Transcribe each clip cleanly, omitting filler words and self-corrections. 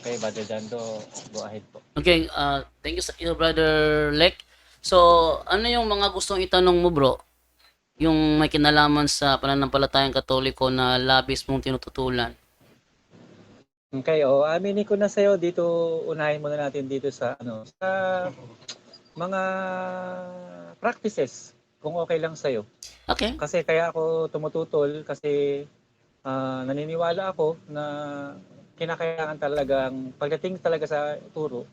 Okay, Brother Jando, go ahead po. Okay, thank you sa iyo, Brother Lek. So, ano yung mga gustong itanong mo, bro? Yung may kinalaman sa pananampalatayang Katoliko na labis mong tinututulan. Okay, aminin ko na sa'yo dito, unahin muna natin dito sa sa mga practices, kung okay lang sa'yo. Okay. Kasi kaya ako tumututol kasi naniniwala ako na kinakailangan talagang pagdating talaga sa turo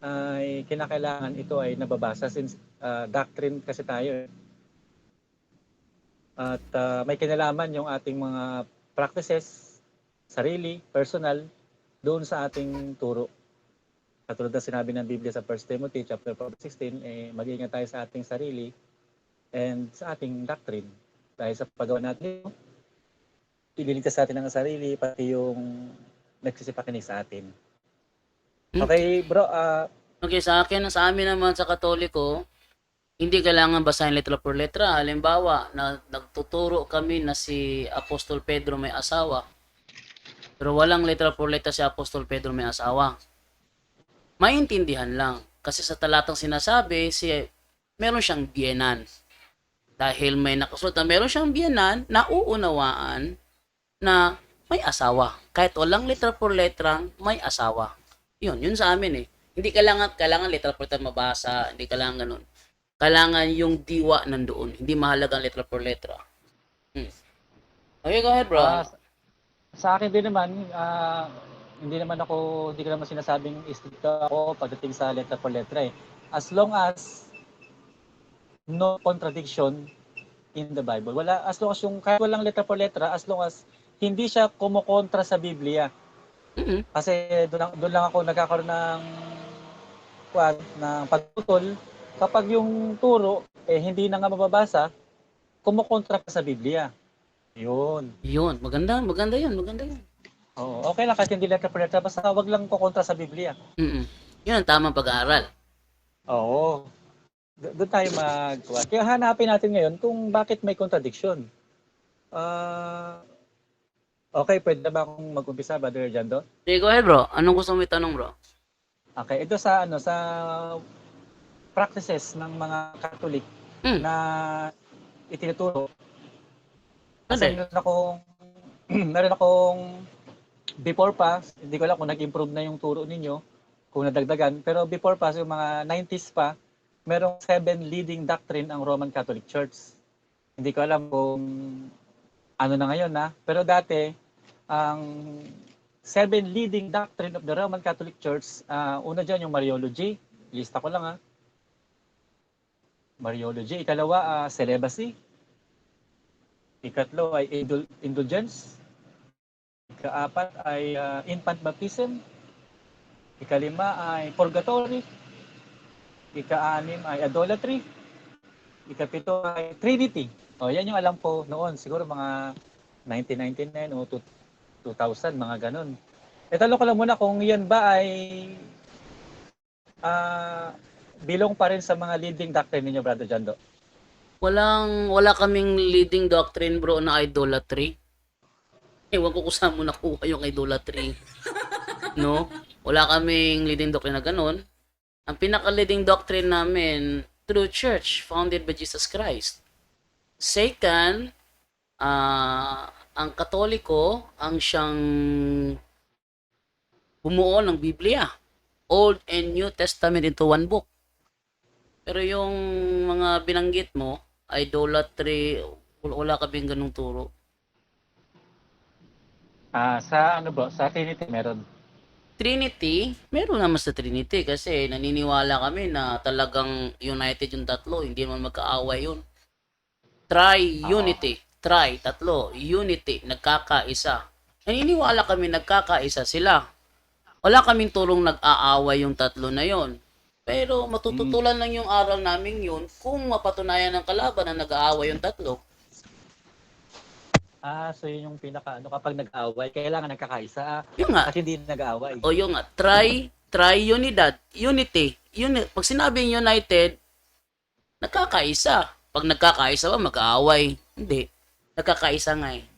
ay kinakailangan ito ay nababasa since doctrine kasi tayo. At may kinalaman yung ating mga practices, sarili, personal, doon sa ating turo. Katulad na sinabi ng Biblia sa 1 Timothy chapter 4:16, mag-ingat tayo sa ating sarili and sa ating doctrine. Dahil sa paggawa natin ito, ililigtas natin ang sarili, pati yung nagsisipakinig sa atin. Hmm. Okay, bro, Okay, sa amin naman sa Katoliko, hindi kailangan basahin letra por letra. Halimbawa, na nagtuturo kami na si Apostol Pedro may asawa. Pero walang letra por letra si Apostol Pedro may asawa. Maintindihan lang. Kasi sa talatang sinasabi, meron siyang biyenan. Dahil may nakasulat na meron siyang biyenan, nauunawaan na may asawa. Kahit walang letra por letra, may asawa. Yun sa amin eh. Hindi kailangan letra por letra mabasa, hindi kailangan ganun. Kailangan yung diwa nandoon. Hindi mahalagang letra por letra. Okay, go ahead, bro. sa akin din naman, hindi ko naman sinasabing istrikto ako pagdating sa letra por letra eh. As long as no contradiction in the Bible. As long as yung, kahit walang letra por letra, as long as hindi siya kumukontra sa Biblia. Mm-hmm. Kasi doon lang ako nagkakaroon ng pagtutol kapag yung turo hindi na nga mababasa, kumukontra pa sa Biblia. Yun. Yun, maganda yun. Oo, okay lang kahit hindi letra per letra, basta wag lang kukontra sa Biblia. Mm-mm. Yun ang tamang pag-aaral. Oo. Doon tayo kaya hanapin natin ngayon kung bakit may contradiction. Okay, pwede na ba akong mag-umpisa, Brother Jando? Okay, go ahead, bro. Anong gusto mo itanong, bro? Okay, ito sa practices ng mga Catholic na itinuturo. Kasi meron akong before pa, hindi ko alam kung nag-improve na yung turo ninyo, kung nadagdagan, pero before pa, yung mga 90s pa, merong 7 leading doctrine ang Roman Catholic Church. Hindi ko alam kung ano na ngayon pero dati, ang 7 leading doctrine of the Roman Catholic Church, una dyan yung Mariology, lista ko lang Mariology. Ikalawa, celibacy. Ikatlo ay indulgence. Ikaapat ay infant baptism. Ikalima ay purgatory. Ika-anim ay idolatry. Ikapito ay Trinity. Yan yung alam ko noon. Siguro mga 1999 o 2000, mga ganun. Tanong ko lang muna kung yan ba ay bilong pa rin sa mga leading doctrine ninyo, Brother Jando. Wala kaming leading doctrine, bro, na idolatry. Ewan ko kung saan mo nakuha yung idolatry. No? Wala kaming leading doctrine na ganun. Ang pinaka-leading doctrine namin, true church, founded by Jesus Christ. Second, ang Katoliko, ang siyang bumuo ng Biblia. Old and New Testament into one book. Pero yung mga binanggit mo, idolatry, wala kaming ganung turo. Sa Trinity meron? Trinity, meron naman sa Trinity kasi naniniwala kami na talagang united yung tatlo, hindi naman magkaaway yun. Tri-unity, tatlo, unity, nagkakaisa. Naniniwala kami nagkakaisa sila. Wala kaming turong nag-aaway yung tatlo na yon. Pero matututulan lang yung aral namin yun kung mapatunayan ng kalaban na nag-aaway yung tatlo. So yun yung kapag nag-aaway, kailangan nagkakaisa Yung nga. at hindi nag-aaway. O yung nga, tri-unidad, unity. Pag sinabing united, nagkakaisa. Pag nagkakaisa ba, mag-aaway? Hindi. Nagkakaisa nga eh.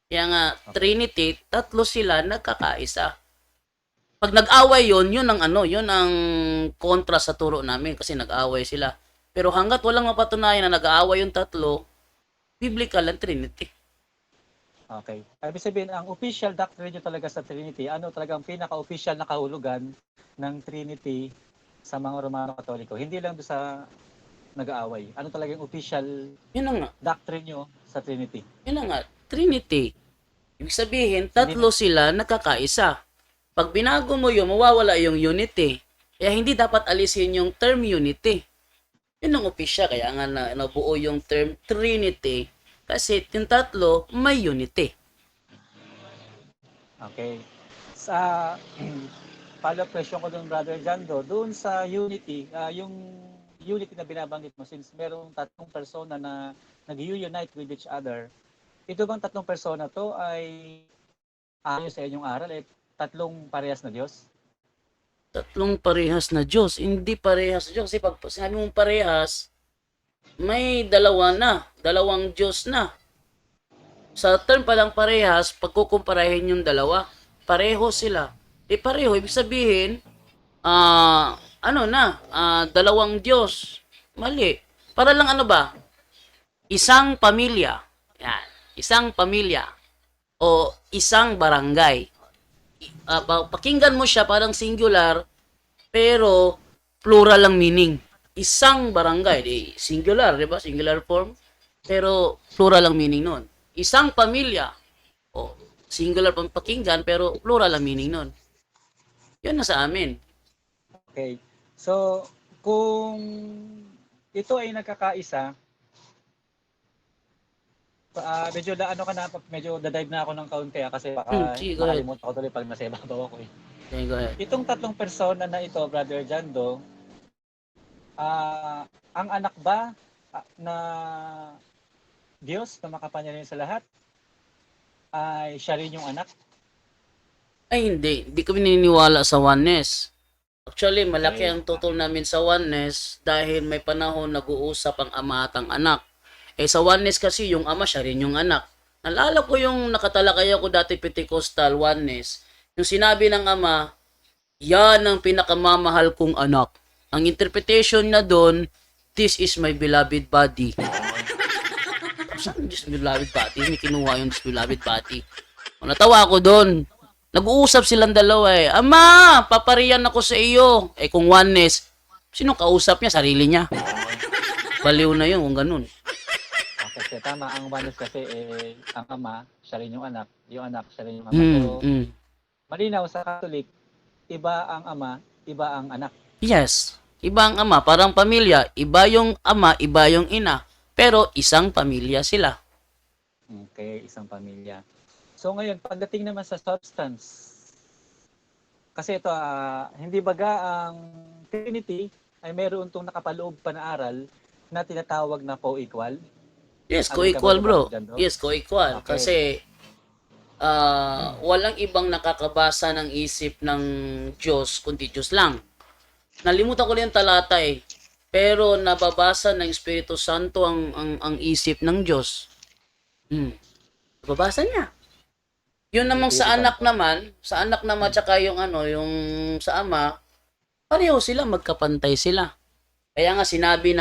Kaya nga, Trinity, tatlo sila nagkakaisa. Pag nag-away yun ang ano, yun ang kontra sa turo namin kasi nag-away sila. Pero hanggat walang mapatunayan na nag-aaway yung tatlo, biblical ang Trinity. Okay. Ibig sabihin, ang official doctrine nyo talaga sa Trinity, ano talagang pinaka-official na kahulugan ng Trinity sa mga Romano Katoliko? Hindi lang doon sa nag-aaway. Ano talaga yung official Yun na nga. doctrine nyo sa Trinity? Yun na nga. Trinity. Ibig sabihin, Hindi tatlo sila nagkakaisa. Pag binago mo yun, mawawala yung unity. Kaya hindi dapat alisin yung term unity. Yun ang official. Kaya nga nabuo yung term Trinity. Kasi yung tatlo, may unity. Okay. Sa follow-up question ko doon, Brother Jando, doon sa unity, yung unity na binabanggit mo, since merong tatlong persona na nag-unite with each other, ito bang tatlong persona to ay ayon sa inyong aral, tatlong parehas na Diyos? Tatlong parehas na Diyos. Hindi parehas na Diyos. Kasi pag sinabi mong parehas, may dalawa na. Dalawang Diyos na. Sa term palang parehas, pagkukumparahin yung dalawa, pareho sila. Pareho, ibig sabihin, dalawang Diyos. Mali. Para lang ano ba? Isang pamilya. Yan. Isang pamilya. O isang barangay. Pakinggan mo siya parang singular, pero plural ang meaning. Isang barangay, singular, di ba? Singular form. Pero plural ang meaning nun. Isang pamilya, singular pang pakinggan, pero plural ang meaning nun. Yun na sa amin. Okay. So, kung ito ay nagkakaisa, medyo dadive na ako ng kaunti kasi baka Sige, go ahead. makalimutan ko tuloy pag nasa ibabaw ako eh. Okay, go ahead. Itong tatlong persona na ito, Brother Jando, ang anak ba na Diyos na makapangyarihan sa lahat ay siya rin yung anak? Ay, hindi. Hindi kami naniniwala sa oneness. Actually, malaki Okay. ang tutol namin sa oneness dahil may panahon nag-uusap ang ama at ang anak. Sa oneness kasi, yung ama siya rin yung anak. Nalala ko yung nakatalakay ako dati Pentecostal oneness. Yung sinabi ng ama, yan ang pinakamamahal kong anak. Ang interpretation na doon, this is my beloved body. Saan this beloved body? May kinuha yung this beloved body. Natawa ako doon. Nag-uusap silang dalawa eh. Ama, papariyan ako sa iyo. Kung oneness, sino kausap niya? Sarili niya. Baliw na yun kung ganun. Okay, tama. Ang oneness kasi, ang ama, siya rin yung anak siya rin yung ama. So, malinaw sa Catholic, iba ang ama, iba ang anak. Yes. Iba ang ama, parang pamilya. Iba yung ama, iba yung ina. Pero isang pamilya sila. Okay, isang pamilya. So ngayon, pagdating naman sa substance, kasi ito, hindi baga ang Trinity ay meron itong nakapaloob pa na aral na tinatawag na co-equal? Yes, Agree ka co-equal ba bro. dyan, bro? Yes, co-equal. Okay. Kasi walang ibang nakakabasa ng isip ng Diyos kundi Diyos lang. Nalimutan ko lang yung talata eh. Pero nababasa ng Espiritu Santo ang isip ng Diyos. Nababasa niya. Yun namang sa anak naman tsaka yung yung sa ama, pareho sila, magkapantay sila. Kaya nga sinabi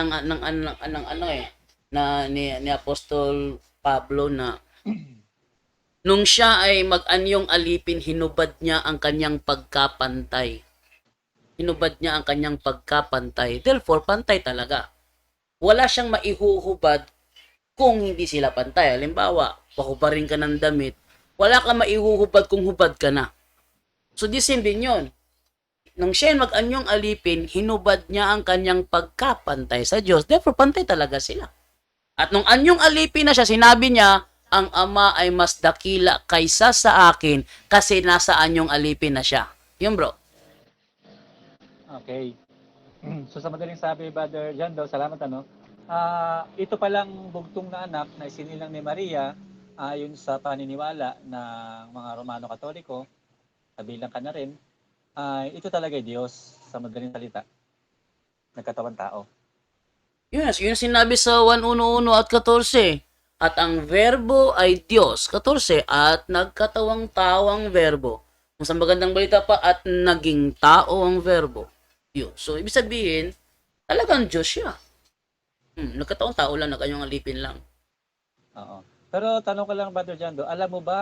ni Apostol Pablo na nung siya ay mag-anyong alipin, hinubad niya ang kanyang pagkapantay. Hinubad niya ang kanyang pagkapantay. Therefore, pantay talaga. Wala siyang maihuhubad kung hindi sila pantay. Halimbawa, pahubarin ka ng damit, wala ka maihuhubad kung hubad ka na. So, the same din yun. Nung siya mag-anyong alipin, hinubad niya ang kanyang pagkapantay sa Diyos. Therefore, pantay talaga sila. At nung anyong alipin na siya, sinabi niya, ang ama ay mas dakila kaysa sa akin kasi nasa anyong alipin na siya. Yun bro. Okay. So sa madaling sabi, Brother Jando, salamat ito palang bugtong na anak na isinilang ni Maria ayon sa paniniwala ng mga Romano Katoliko, kabilang ka na rin, ito talaga Diyos sa madaling salita. Nagkatawang tao. Yes, yun sinabi sa 1:11 at 14. At ang verbo ay Diyos, 14, at nagkatawang tao ang verbo. Kung sa magandang balita pa, at naging tao ang verbo. Yun. So, ibig sabihin, talagang Diyos siya. Nagkataong tao lang, na kanyang alipin lang. Oo. Pero tanong ko lang, Brother Jando, alam mo ba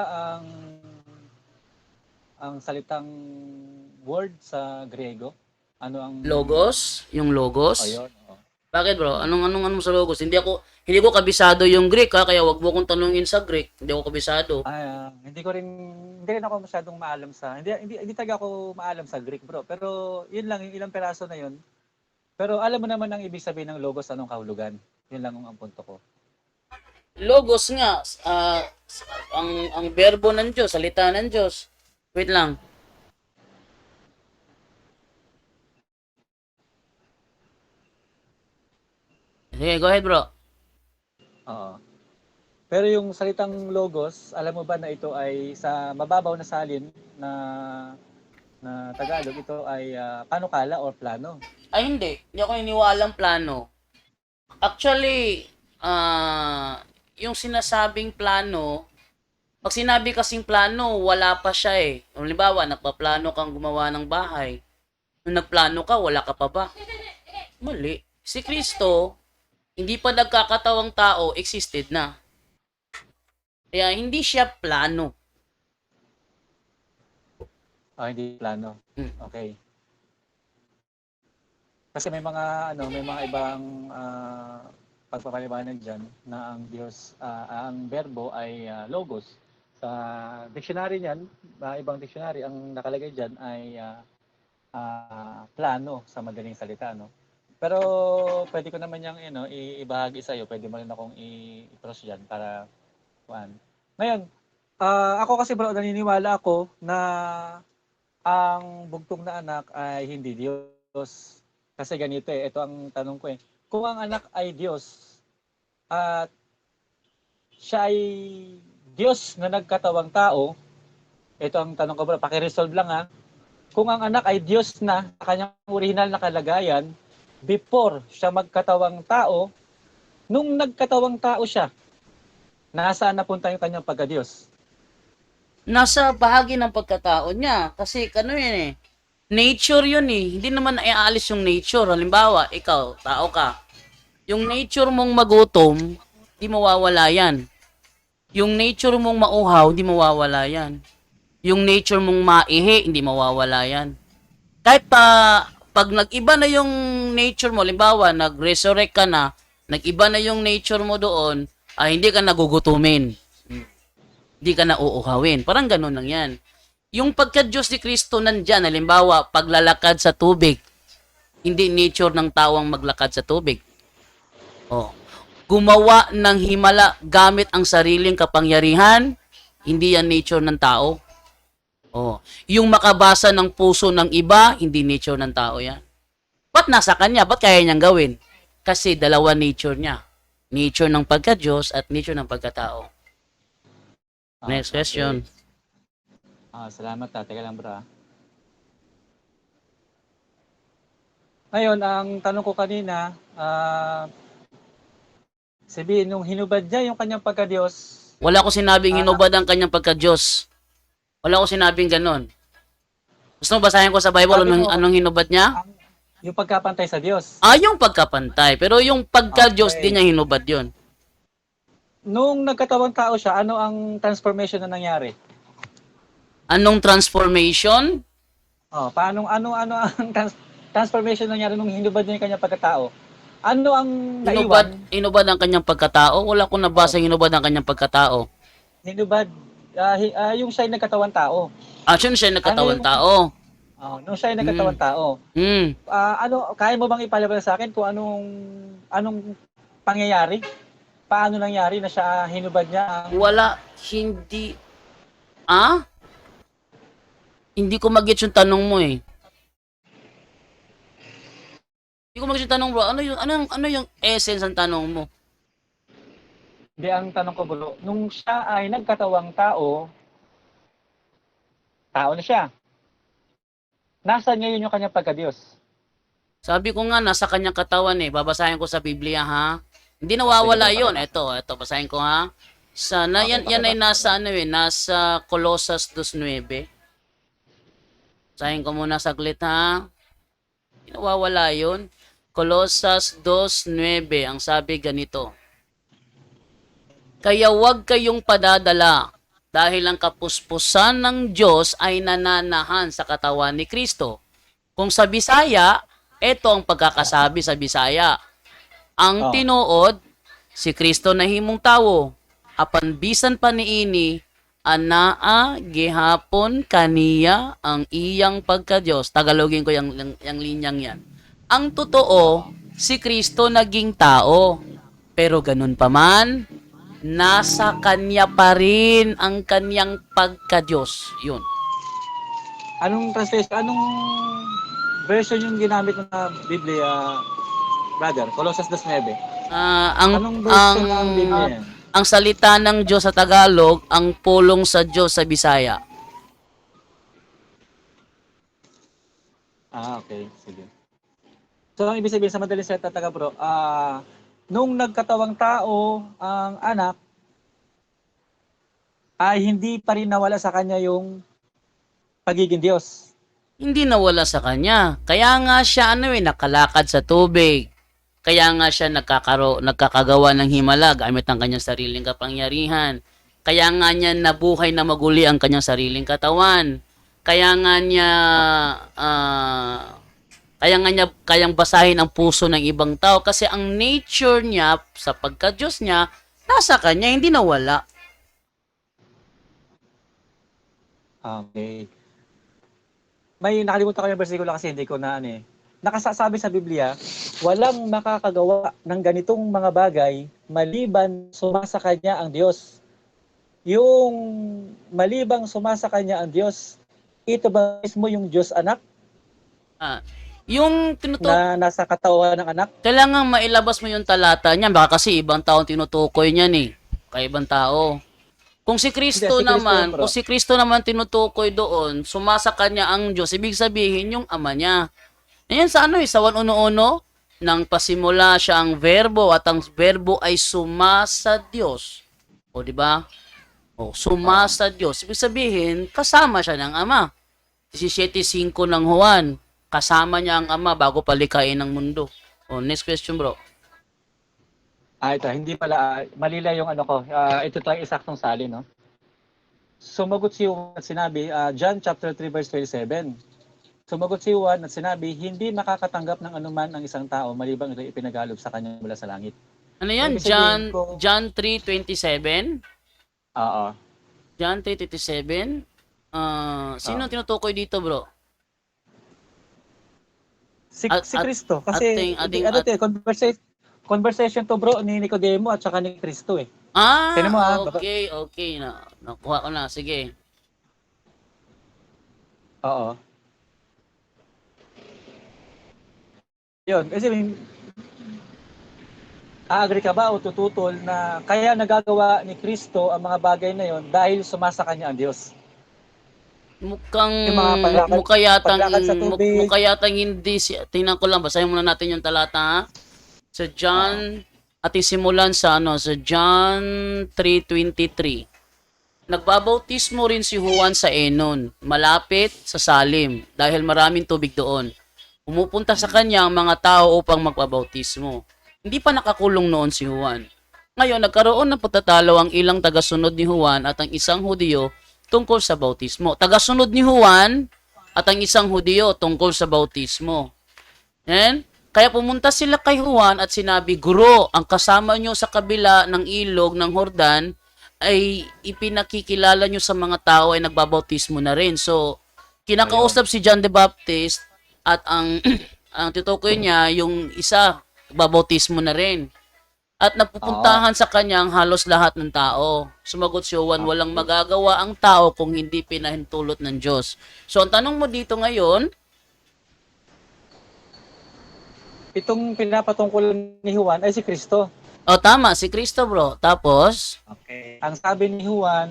ang salitang word sa Griego? Ano ang Logos, yung logos. Ayun. Oo. Bakit bro? Anong sa logos? Hindi ko kabisado yung Greek ha, kaya wag mo kong tanungin sa Greek. Hindi ako kabisado. Hindi rin ako masyadong maalam sa hindi taga ako maalam sa Greek, bro. Pero yun lang yung ilang peraso na yun. Pero alam mo naman ang ibig sabihin ng logos, anong kahulugan. Yun lang ang punto ko. Logos nga, ang berbo ng Diyos, salita ng Diyos. Wait lang. Sige, go ahead bro. Oo. Pero yung salitang logos, alam mo ba na ito ay sa mababaw na salin na Tagalog, ito ay panukala or plano. Ay hindi, hindi ako iniwalang plano. Actually, yung sinasabing plano, pag sinabi kasing plano, wala pa siya eh. Halimbawa, nagpaplano kang gumawa ng bahay. Nung nagplano ka, wala ka pa ba? Mali. Si Kristo, hindi pa nagkakatawang tao, existed na. Kaya hindi siya plano. Hindi plano. Okay. Kasi may mga ibang pagpapaliwanag diyan na ang Diyos ang berbo ay logos. Sa dictionary niyan, ibang dictionary ang nakalagay diyan ay plano sa madaling salita, no. Pero pwede ko naman yang ibahagi sa iyo, pwede mo rin akong i-cross diyan para Ngayon, ako kasi bro, naniniwala ako na ang bugtong na anak ay hindi Diyos. Kasi ganito ito ang tanong ko Kung ang anak ay Diyos at siya ay Diyos na nagkatawang tao, ito ang tanong ko bro, paki-resolve lang ha. Kung ang anak ay Diyos na sa kanyang original na kalagayan, before siya magkatawang tao, nung nagkatawang tao siya, nasaan napunta yung kanyang pagka-Diyos? Nasa bahagi ng pagkatao niya. Kasi yun eh. Nature yun eh. Hindi naman iaalis yung nature. Halimbawa, ikaw, tao ka. Yung nature mong magutom, di mawawala yan. Yung nature mong mauhaw, di mawawala yan. Yung nature mong maihi, hindi mawawala yan. Kahit pag nag-iba na yung nature mo, halimbawa, nag-resurrect ka na, nag-iba na yung nature mo doon, hindi ka nagugutumin. Hindi ka na uuhawin. Parang ganun lang yan. Yung pagka-Diyos ni Kristo nandyan, halimbawa, paglalakad sa tubig, hindi nature ng tawang maglakad sa tubig. Gumawa ng himala gamit ang sariling kapangyarihan, hindi yan nature ng tao. Yung makabasa ng puso ng iba, hindi nature ng tao yan. Ba't nasa kanya? Ba't kaya niyang gawin? Kasi dalawa nature niya. Nature ng pagka-Diyos at nature ng pagkatao. Next question. Salamat Teka lang bro. Ngayon, ang tanong ko kanina, sabihin, nung hinubad niya yung kanyang pagka-Diyos. Wala ko sinabing hinubad ang kanyang pagka-Diyos. Wala ko sinabing ganon. Gusto mo basahin ko sa Bible anong hinubad niya? Yung pagkapantay sa Diyos. Yung pagkapantay. Pero yung pagka-Diyos, di niya hinubad yun. Nung nagkatawang tao siya, ano ang transformation na nangyari? Anong transformation? Ano ang transformation na nangyari nung hinubad niya yung kanyang pagkatao? Ano ang naiwan? Hinubad ang kanyang pagkatao? Wala akong nabasa hinubad ang kanyang pagkatao. Hinubad, yung siya'y nagkatawang tao. Yun siya nagkatawang tao. Nung siya'y nagkatawang tao. Kaya mo bang ipaliwanag sa akin kung anong pangyayari? Paano nangyari na siya hinubad niya? Wala, hindi. Hindi ko mag-get yung tanong mo eh. Hindi ko mag-get yung tanong bro. Ano yung essence ng tanong mo? Hindi, ang tanong ko bro, nung siya ay nagkatawang tao na siya. Nasaan ngayon yung kanyang pagka-Diyos? Sabi ko nga, nasa kanyang katawan eh. Babasahin ko sa Biblia ha. Hindi nawawala yun. Ito, basahin ko ha. Yan ay nasa nasa Colossus 2:9. Basahin ko muna saglit ha. Nawawala yun. Colossus 2:9, ang sabi ganito. Kaya huwag kayong padadala dahil ang kapuspusan ng Diyos ay nananahan sa katawan ni Kristo. Kung sa Bisaya, ito ang pagkakasabi sa Bisaya. Ang Oh. tinuod, si Kristo na himong tawo, apan bisan pa niini, anaa gihapon kaniya ang iyang pagka-Diyos. Tagalogin ko yung linyang yan. Ang totoo, si Kristo naging tao. Pero ganun pa man, nasa kanya pa rin ang kanyang pagka-Diyos. Yun. Anong translation, anong version yung ginamit mo na Biblia, brother? Colossus 2:9. Anong version ng Biblia yan? Ang salita ng Diyos sa Tagalog, ang pulong sa Diyos sa Bisaya. Okay. Sige. So, ang ibig sabihin sa madaling salita, taga bro, nung nagkatawang tao ang anak, ay hindi pa rin nawala sa kanya yung pagiging Diyos. Hindi nawala sa kanya. Kaya nga siya nakalakad sa tubig. Kaya nga siya nagkakagawa ng himala gamit ang kanyang sariling kapangyarihan. Kaya nga niya nabuhay na maguli ang kanyang sariling katawan. Kaya nga niya kayang basahin ang puso ng ibang tao kasi ang nature niya sa pagka-Diyos niya nasa kanya, hindi nawala. Okay. May nakalimutan ko yung versikulo kasi hindi ko na nakasasabi sa Biblia, walang makakagawa ng ganitong mga bagay maliban sumasa kanya ang Diyos. Yung malibang sumasa kanya ang Diyos, ito ba mismo yung Diyos anak Yung na nasa katawan ng anak? kailangan mailabas mo yung talata niya. Baka kasi ibang tao tinutukoy niyan kay ibang tao. Kung si Kristo Hindi, si Kristo naman, yun, bro. kung si Kristo naman tinutukoy doon, sumasa kanya ang Diyos, ibig sabihin yung ama niya. Ayan sa sa 1:1, nang pasimula siya ang verbo at ang verbo ay sumasa Diyos. O di ba? O sumasa Diyos. Ibig sabihin, kasama siya ng ama. 17:5 ng Juan, kasama niya ang ama bago palikain ng mundo. O next question, bro. Ito, hindi pala, malila yung ko. Ito tayo isaktong salin, no? Sumagot si Juan at sinabi, John chapter 3 verse 27. Sumagot si Juan at sinabi, hindi makakatanggap ng anuman ang isang tao malibang ito ipinagalob sa kanya mula sa langit. Ano yan? Ibig sabihin ko- John 3:27? Oo. John 3:27? Sino tinutukoy dito, bro? Si At- Kristo. Kasi, conversation to bro ni Nicodemo at saka ni Kristo eh. Tingnan mo, Okay. Nakuha ko na. Sige. Oo. Yun, kasi agree ka ba o tututol na kaya nagagawa ni Kristo ang mga bagay na yon dahil sumasa kanya ang Diyos? Mukhang Yung mga paglakad sa tubig. mukha yatang hindi tingnan ko lang, basahin muna natin yung talata ha. Sa John ating simulan sa sa John 3:23. Nagbabautismo rin si Juan sa Enon, malapit sa Salim, dahil maraming tubig doon. Pumupunta sa kanya ang mga tao upang magpabautismo. Hindi pa nakakulong noon si Juan. Ngayon, nagkaroon ng pagtatalo ang ilang tagasunod ni Juan at ang isang Hudiyo tungkol sa bautismo. Tagasunod ni Juan at ang isang Hudiyo tungkol sa bautismo. Kaya pumunta sila kay Juan at sinabi, Guro, ang kasama nyo sa kabila ng ilog ng Jordan ay ipinakikilala nyo sa mga tao ay nagbabautismo na rin. So, kinakausap si John the Baptist at ang ang tutukoy niya yung isa, nagbabautismo na rin. At napupuntahan sa kanya ang halos lahat ng tao. Sumagot si Juan, walang magagawa ang tao kung hindi pinahintulot ng Diyos. So, ang tanong mo dito ngayon, Itong pinapatungkol ni Juan ay si Kristo. tama, si Kristo bro. Tapos, Okay. Ang sabi ni Juan,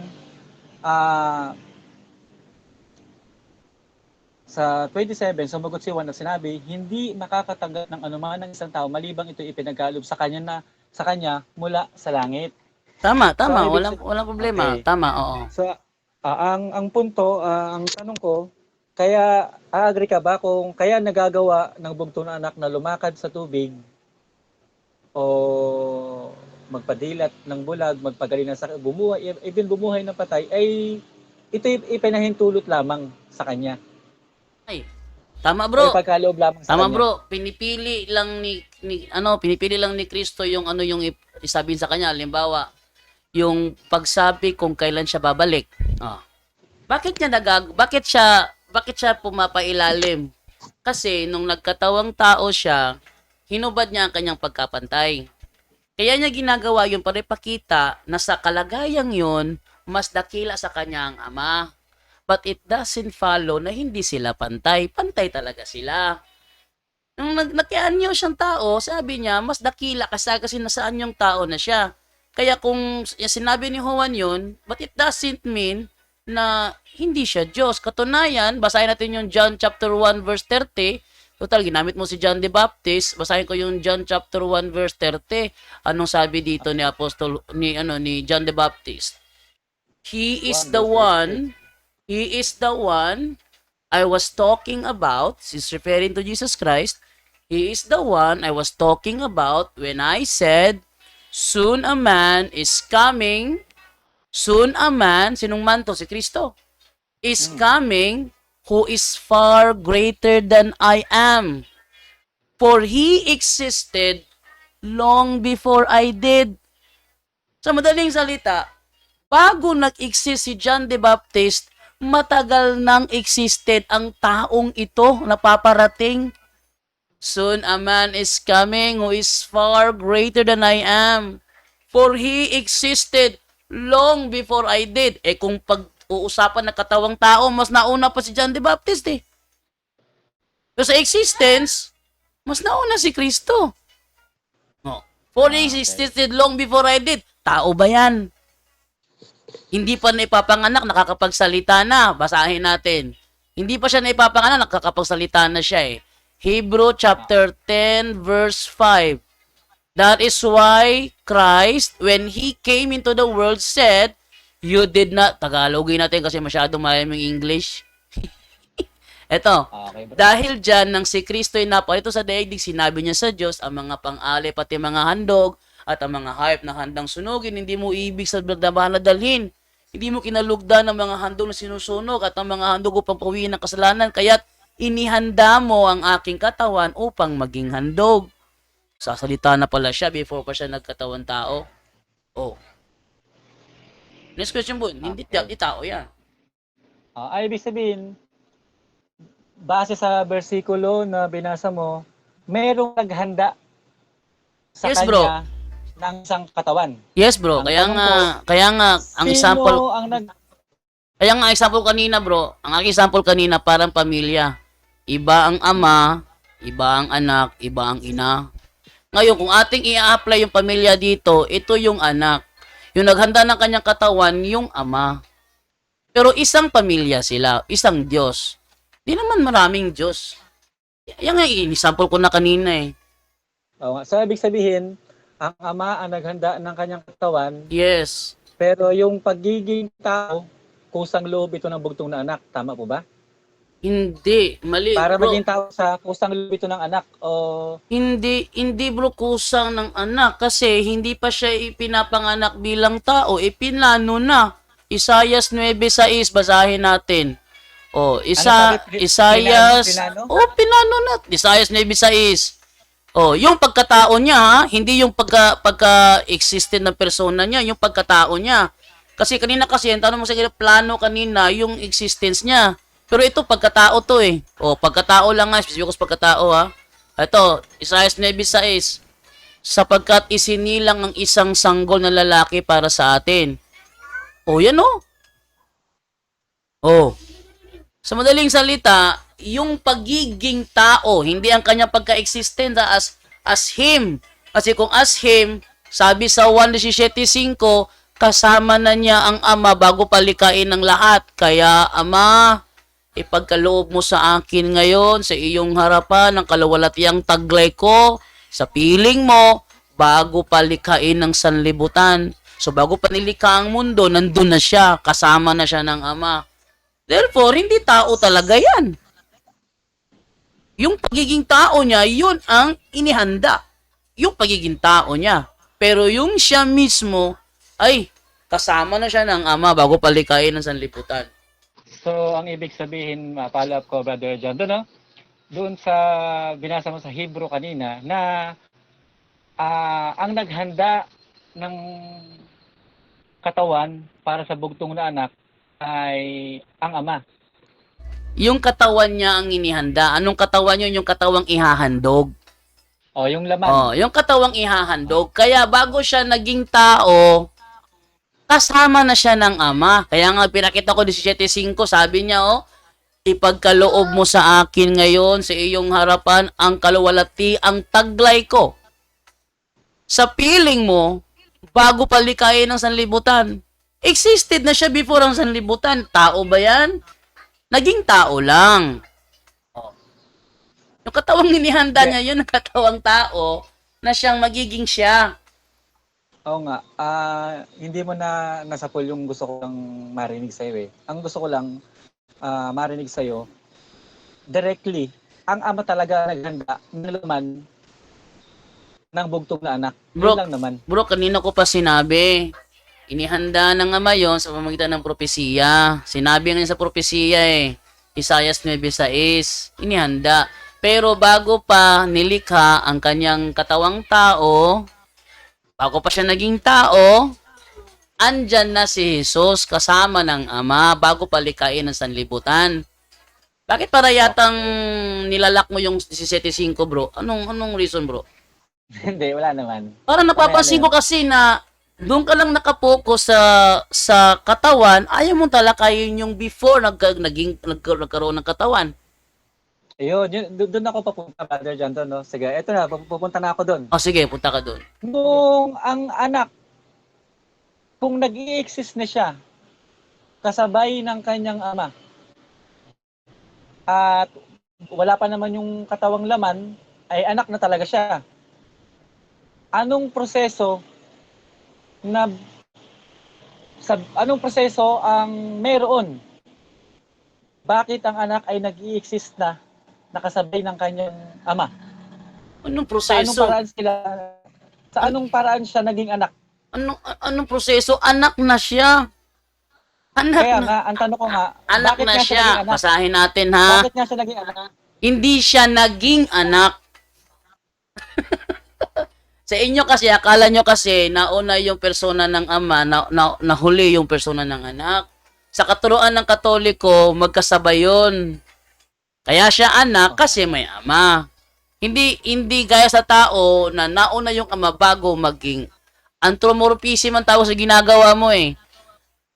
sa 27, sumagot si Juan at sinabi, hindi makakatanggap ng anuman ng isang tao malibang ito ipinagalob sa kanya mula sa langit. tama, So, walang problema. Okay. Tama, oo. So, ang punto, ang tanong ko, Kaya, agree ka ba kung kaya nagagawa ng bugtong na anak na lumakad sa tubig o magpadilat ng bulag, magpagaling ng sakit, bumuhay, even bumuhay ng patay, ay ito ipinahintulot lamang sa kanya. Ay, tama Ay bro. pagkaloob lamang sa Tama kanya. bro, pinipili lang ni Kristo yung yung isabihin sa kanya. Halimbawa, yung pagsabi kung kailan siya babalik. Ah. Bakit siya pumapailalim? Kasi nung nagkatawang tao siya, hinubad niya ang kanyang pagkapantay. Kaya niya ginagawa yun para ipakita na sa kalagayang yun, mas dakila sa kanya ang ama. But it doesn't follow na hindi sila pantay. Pantay talaga sila. Nung nagkianyo siyang tao, sabi niya, mas dakila kasi nasaan yung tao na siya. Kaya kung sinabi ni Juan yun, but it doesn't mean na hindi siya Diyos. Katunayan, basahin natin yung John chapter 1 verse 30. Total, ginamit mo si John the Baptist. Basahin ko yung John chapter 1 verse 30. Anong sabi dito ni John the Baptist? He is the one I was talking about. He's referring to Jesus Christ. He is the one I was talking about when I said, soon a man is coming. Soon a man, sinong man to? Si Kristo. Is coming who is far greater than I am. For he existed long before I did. Sa madaling salita, bago nag-exist si John the Baptist, matagal nang existed ang taong ito na paparating. Soon a man is coming who is far greater than I am. For he existed long before I did. Kung pag-uusapan na katawang tao, mas nauna pa si John the Baptist eh. So sa existence, mas nauna si Kristo. No. For he existed long before I did. Tao ba yan? Hindi pa naipapanganak, nakakapagsalita na. Basahin natin. Hindi pa siya naipapanganak, nakakapagsalita na siya eh. Hebrew chapter 10 verse 5. That is why Christ, when He came into the world, said, you did not, Tagalogin natin kasi masyadong mayaming English. Eto, Okay, bro. dahil dyan, nang si Kristo ay naparito sa daigdig, sinabi niya sa Diyos, ang mga pang-ali, pati mga handog, at ang mga hayop na handang sunugin, hindi mo ibig sa dabahan na dalhin. Hindi mo kinalugdan ng mga handog na sinusunog at ang mga handog upang pawiin ng kasalanan, kaya't inihanda mo ang aking katawan upang maging handog. Sasalita na pala siya before pa siya nagkatawan tao. Oh. Next question po, hindi tao yan. Ay, ibig sabihin, base sa bersikulo na binasa mo, merong naghanda sa Yes, kanya bro. ng isang katawan. Yes, bro. Ang Kaya nga, ang example, Sino ang kaya nga example kanina, bro, ang aking example kanina parang pamilya. Iba ang ama, iba ang anak, iba ang ina. Ngayon, kung ating i-apply yung pamilya dito, ito yung anak. Yung naghanda ng kanyang katawan, yung ama. Pero isang pamilya sila, isang Diyos. Di naman maraming Diyos. Yan nga, in-sample ko na kanina eh. So, ibig sabihin, ang ama ang naghanda ng kanyang katawan, Yes. pero yung pagiging tao, kusang loob ito ng bugtong na anak. Tama po ba? Hindi. Mali, Para bro. maging tao sa kusang loob ito ng anak o Hindi bro kusang ng anak kasi hindi pa siya ipinapanganak bilang tao, ipinlano na. Isaias 9:6 basahin natin. Isaias Pinano? pinano na. Isaias 9:6. Yung pagkatao niya, hindi yung pagka-existent ng persona niya, yung pagkatao niya. Kasi kanina kasi, ang tanong mo sa plano kanina, yung existence niya. Pero ito, pagkatao to eh. Pagkatao lang nga, specific pagkatao ha. Ito, Isaias 9:6. Sapagkat isinilang ang isang sanggol na lalaki para sa atin. Yan Sa madaling salita, yung pagiging tao, hindi ang kanyang pagka-existent as Him. Kasi kung as Him, sabi sa 1:17:5, kasama na niya ang Ama bago palikain ng lahat. Kaya, Ama, ipagkaloob mo sa akin ngayon, sa iyong harapan, ng kalawalatiang taglay ko, sa piling mo, bago palikain ng sanlibutan. So, bago pa nilikha ang mundo, nandun na siya, kasama na siya ng Ama. Therefore, hindi tao talaga yan. Yung pagiging tao niya, yun ang inihanda. Yung pagiging tao niya. Pero yung siya mismo, ay, kasama na siya ng ama bago palikayin ng sanlibutan. So, ang ibig sabihin, follow up ko, Brother John, doon, no? Doon sa binasa mo sa Hebrew kanina, na ang naghanda ng katawan para sa bugtong na anak ay ang ama. Yung katawan niya ang inihanda. Anong katawan yun? Yung katawang ihahandog. O, yung laman. Oh, yung katawang ihahandog. Kaya bago siya naging tao, kasama na siya ng ama. Kaya nga pinakita ko 17:5, sabi niya, ipagkaloob mo sa akin ngayon sa iyong harapan ang kaluwalhati ang taglay ko. Sa piling mo, bago palikayin ng sanlibutan. Existed na siya before ang sanlibutan. Tao ba yan? Naging tao lang. Yung katawang inihanda niya, yun ang katawang tao na siyang magiging siya. Oo nga. Hindi mo na nasapol yung gusto ko lang marinig sa'yo eh. Ang gusto ko lang marinig sa'yo, directly, ang ama talaga naghanda ng laman ng bugtong na anak. Yun lang naman. Bro, kanina ko pa sinabi, inihanda ng ama yon sa pamamagitan ng propesiya. Sinabi nga sa propesiya Isaiah 9:6, inihanda. Pero bago pa nilikha ang kanyang katawang tao, bago pa siya naging tao, andyan na si Jesus kasama ng ama bago palikain ng sanlibutan. Bakit para yatang nilalak mo yung 17:5, bro? Anong reason, bro? Hindi, wala naman. Parang napapansin ko kasi na doon ka lang nakapokus sa katawan, ayaw mo talakayin yung before nagkaroon ng katawan. Ayun, doon ako papunta, Brother John, doon, no? Sige, eto na, pupunta na ako doon. O sige, punta ka doon. Nung ang anak, kung nag-i-exist na siya, kasabay ng kanyang ama, at wala pa naman yung katawang laman, ay anak na talaga siya. Anong proseso ang meron? Bakit ang anak ay nag-i-exist na nakasabay ng kanyang ama? Anong Sa anong proseso? paraan sa anong paraan siya naging anak? Anong proseso? Anak na siya. Kaya nga, ang tanong ko nga, Anak bakit na nga siya. naging anak? Basahin natin ha. Bakit nga siya naging anak? Hindi siya naging anak. Sa inyo kasi, akala nyo kasi, nauna yung persona ng ama, nahuli yung persona ng anak. Sa katuruan ng Katoliko, magkasabay yun. Kaya siya anak kasi may ama. Hindi gaya sa tao na nauna yung ama bago maging anthropomorphism ang tawag sa ginagawa mo eh.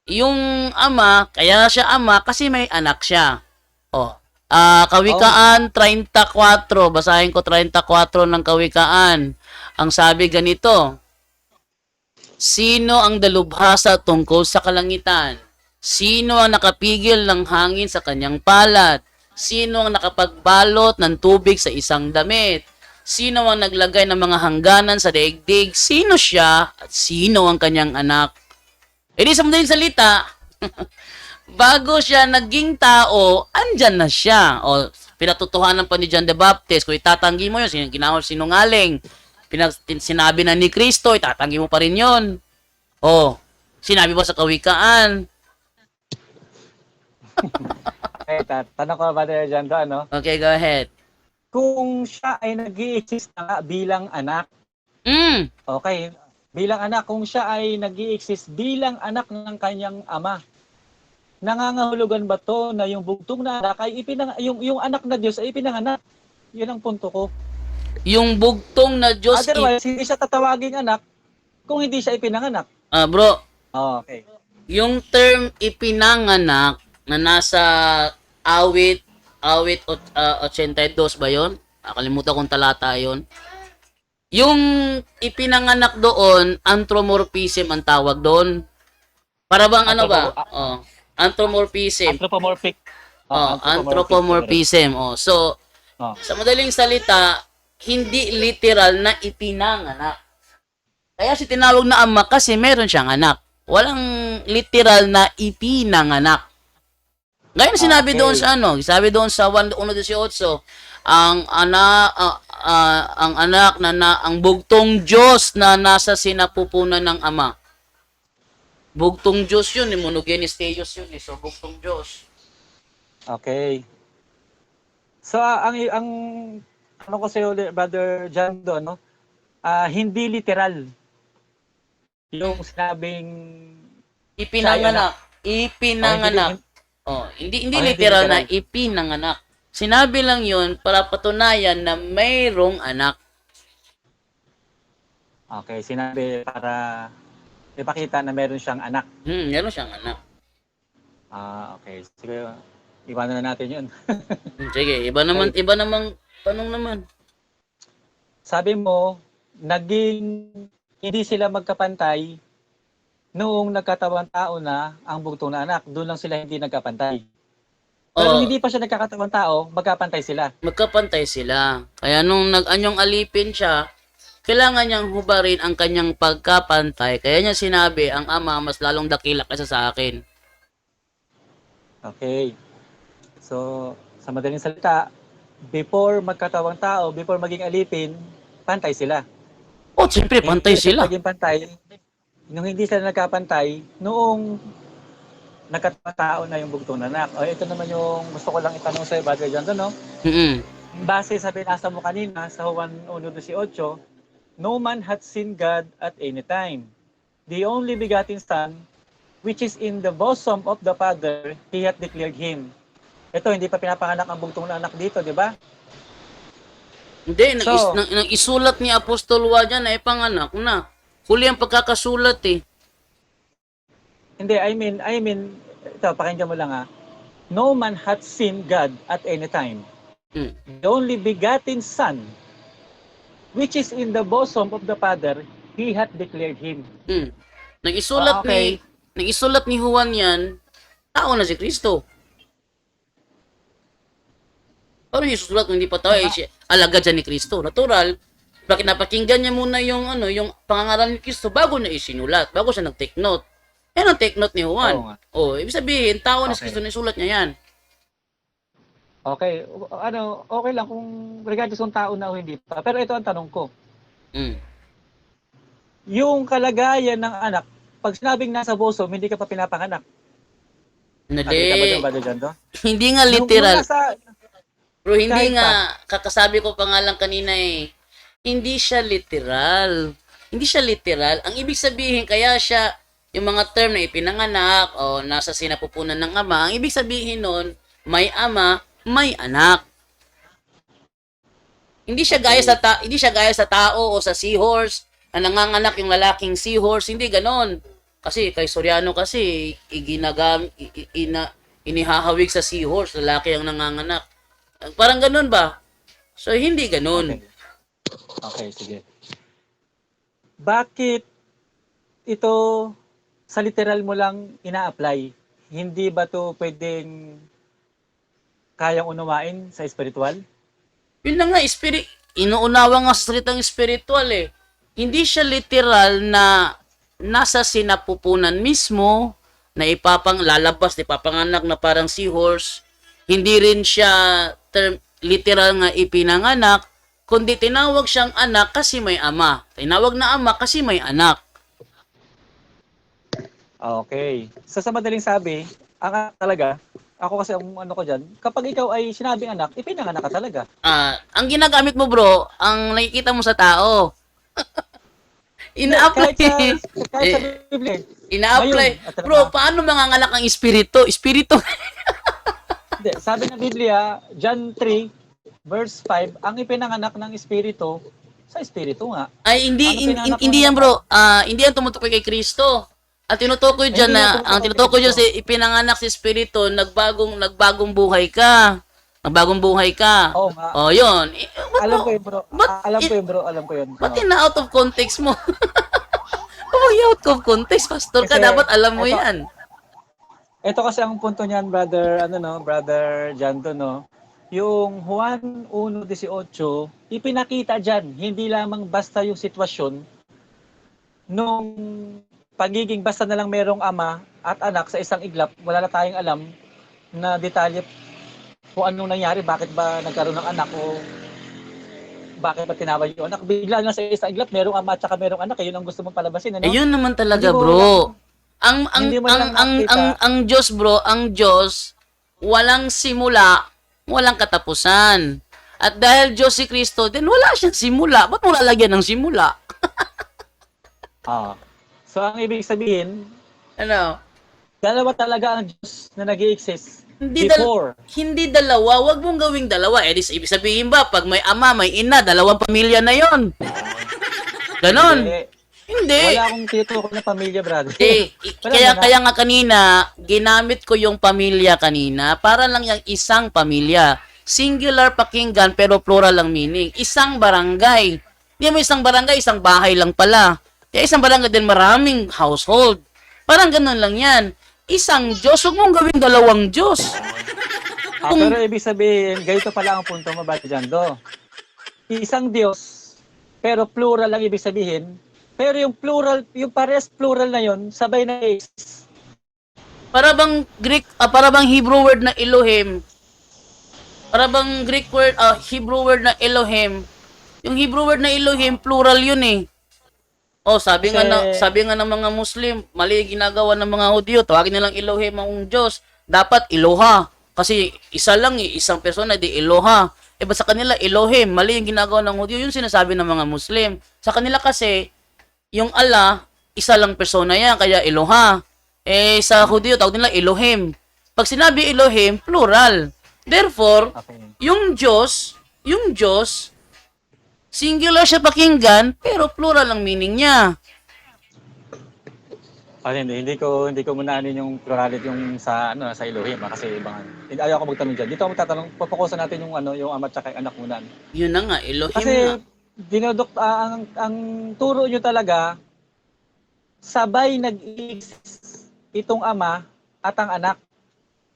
Yung ama, kaya siya ama kasi may anak siya. Kawikaan 34, basahin ko 34 ng Kawikaan. Ang sabi ganito, sino ang dalubhasa tungkol sa kalangitan? Sino ang nakapigil ng hangin sa kanyang palad? Sino ang nakapagbalot ng tubig sa isang damit? Sino ang naglagay ng mga hangganan sa daigdig? Sino siya at sino ang kanyang anak? Di sa madaling salita, bago siya naging tao, andyan na siya. Pinatutuhanan pa ni John the Baptist, kung itatanggi mo yun, sinungaling. Sinabi na ni Kristo, itatanggi mo pa rin yun. Sinabi ba sa Kawikaan? Okay, tanong ko, Brother John, ano? Okay, go ahead. Kung siya ay nag-i-exist na bilang anak, okay, bilang anak, kung siya ay nag-i-exist bilang anak ng kanyang ama, nangangahulugan ba to na yung bugtong na anak ay yung anak na Diyos ay ipinanganak? Yun ang punto ko. Yung bugtong na Diyos... Otherwise, hindi siya tatawaging anak kung hindi siya ipinanganak. Bro, Okay. yung term ipinanganak na nasa awit 82 ba yun? Nakalimutan kong talata yun. Yung ipinanganak doon, anthropomorphism ang tawag doon. Para bang ano ba? Anthropomorphism. Anthropomorphic. Anthropomorphism. So, sa madaling salita, hindi literal na ipinanganak. Kaya si tinawag na ama kasi meron siyang anak. Walang literal na ipinanganak. Gaya na sinabi Okay. doon sa sabi doon sa 1:18, ang anak ang bugtong Diyos na nasa sinapupunan ng Ama. Bugtong Diyos yun, monogenes theos yun, so bugtong Diyos. Okay. So, ang ano ko sa'yo, Brother John, doon, no? Hindi literal yung sinabing Ipinanganak. Ipinanganak. Hindi literal na ipinanganak. Sinabi lang yun para patunayan na mayroong anak. Okay, sinabi para ipakita na meron siyang anak. Meron siyang anak. Okay. Sige, iwanan na natin yun. Sige, iba namang tanong naman. Sabi mo, hindi sila magkapantay noong nagkatawang tao na ang bugtong na anak. Doon lang sila hindi nagkapantay. Pero hindi pa siya nagkakatawang tao, magkapantay sila. Magkapantay sila. Kaya nung nag-anyong alipin siya, kailangan niyang hubarin ang kanyang pagkapantay. Kaya niya sinabi, ang Ama mas lalong dakila kaysa sa akin. Okay. So, sa madaling salita, before magkatawang tao, before maging alipin, pantay sila. Siyempre, pantay sila. Maging pantay, nung hindi sila nagkapantay, noong nagkatawang tao na yung bugtong na anak. Ito naman yung gusto ko lang itanong sa'yo, Brother John, no? Base sa binasa mo kanina sa Juan 1:18, no man hath seen God at any time. The only begotten Son, which is in the bosom of the Father, He hath declared Him. Ito, hindi pa pinapanganak ang bugtong na anak dito, di ba? Hindi, So, nang isulat ni Apostol Juan yan, ay panganak na. Huli ang pagkakasulat eh. hindi, I mean, ito, pakinggan mo lang No man hath seen God at any time. The only begotten Son, which is in the bosom of the Father, He hath declared Him. Nag-isulat ni Juan yan, tao na si Kristo. Paano niya isusulat kung hindi pa tao? Alagad siya ni Kristo. Natural, bakit napakinggan niya muna yung pangangaral ni Kristo bago na isinulat, bago siya nag-take note. Yan ang take note ni Juan. Ibig sabihin, tao na si Kristo na isulat niya yan. Okay, okay lang kung regardless kung tao na o hindi pa. Pero ito ang tanong ko. Yung kalagayan ng anak, pag sinabing nasa bosom, hindi ka pa pinapanganak. Hindi. Ba dyan, Hindi nga literal. Bro, hindi kahit nga, kakasabi ko pa nga lang kanina hindi siya literal. Hindi siya literal. Ang ibig sabihin, kaya siya, yung mga term na ipinanganak o nasa sinapupunan ng Ama, ang ibig sabihin nun, may ama, may anak. Hindi siya gaya sa tao o sa seahorse na nanganganak yung lalaking seahorse, hindi ganon. Kasi kay Soriano kasi inihahawig sa seahorse, lalaki ang nanganganak. Parang ganon ba? So hindi ganon. Okay, sige. Bakit ito sa literal mo lang ina-apply? Hindi ba to pwedeng kayang unawain sa spiritual? Yun na nga, inuunawa nga sa salitang spiritual eh. Hindi siya literal na nasa sinapupunan mismo na ipapanganak na parang seahorse. Hindi rin siya literal nga ipinanganak, kundi tinawag siyang anak kasi may ama. Tinawag na ama kasi may anak. Okay. So sa madaling sabi, ang talaga, ako kasi ang ko dyan, kapag ikaw ay sinabing anak, ipinanganak ka talaga. Ang ginagamit mo bro, ang nakikita mo sa tao. Ina-apply. Kahit sa Biblia. Ina-apply. Bro, paano manganganak ang espiritu? Espiritu. Hindi, sabi ng Biblia, John 3, verse 5, ang ipinanganak ng espiritu, sa espiritu nga. Ay, hindi yan bro. Hindi yan tumutukoy kay Kristo. At tinutukoy dyan ang tinutukoy dyan sa ipinanganak si espiritu, nagbagong buhay ka. Nagbagong buhay ka. Oo nga. Yun. Alam ko yun bro. Alam ko yun. Ba't na out of context mo? Out of context, pastor ka, Kasi, dapat alam mo yan. Ito kasi ang punto niyan, brother Janto, no? Yung Juan 1:18, ipinakita diyan, hindi lamang basta yung sitwasyon nung pagiging basta na lang merong ama at anak sa isang iglap, wala na tayong alam na detalye kung anong nangyari, bakit ba nagkaroon ng anak o bakit ba tinawag yung anak. Bigla lang sa isang iglap, merong ama at saka merong anak, yun ang gusto mong palabasin, ano? Ayun naman talaga, Hindi mo bro. hindi mo lang nakita. Ang Diyos, bro, ang Diyos, walang simula, walang katapusan. At dahil Diyos si Kristo, then wala siyang simula. Ba't mo lalagyan ng simula? So, ang ibig sabihin, Ano? dalawa talaga ang Diyos na nag-i-exist Hindi before. hindi dalawa, wag mong gawing dalawa. Eh, ibig sabihin ba, pag may ama, may ina, dalawang pamilya na yon. Ganon. Hindi. Wala akong tinutukoy na pamilya, brother. Kaya nga kanina, ginamit ko yung pamilya kanina para lang yung isang pamilya. Singular pakinggan pero plural lang meaning. Isang barangay. Hindi mo isang barangay, isang bahay lang pala. Kaya isang barangay din maraming household. Parang ganun lang yan. Isang Diyos, huwag mong gawing dalawang Diyos. Pero ibig sabihin, ganito pala ang punto mo, Bati Jando. Isang Diyos, pero plural lang ibig sabihin. Pero yung plural, yung pares plural na yon, sabay na exist. Para bang para bang Hebrew word na Elohim. Para bang Greek word, Hebrew word na Elohim. Yung Hebrew word na Elohim, plural yun eh. Oh, sabi nga ng mga Muslim, mali ginagawa ng mga Hudyo, tawagin nilang Elohim ang Diyos. Dapat Eloha. Kasi isa lang eh, isang persona, di Eloha. Eh ba sa kanila Elohim, mali yung ginagawa ng Hudyo, yun sinasabi ng mga Muslim. Sa kanila kasi, yung Allah, isa lang persona yan, kaya Eloha. Eh sa Hudyo, tawag nila Elohim. Pag sinabi Elohim, plural. Therefore, yung Diyos, singular siya pakinggan, pero plural ang meaning niya. Hindi ko munanin yung plurality yung sa Elohim kasi ibang ayaw ko magtanong diyan. Dito ako magtatanong, popokusan natin yung yung ama at anak muna. Yun na nga, Elohim kasi, nga. ang turo nyo talaga sabay nag-exist itong ama at ang anak.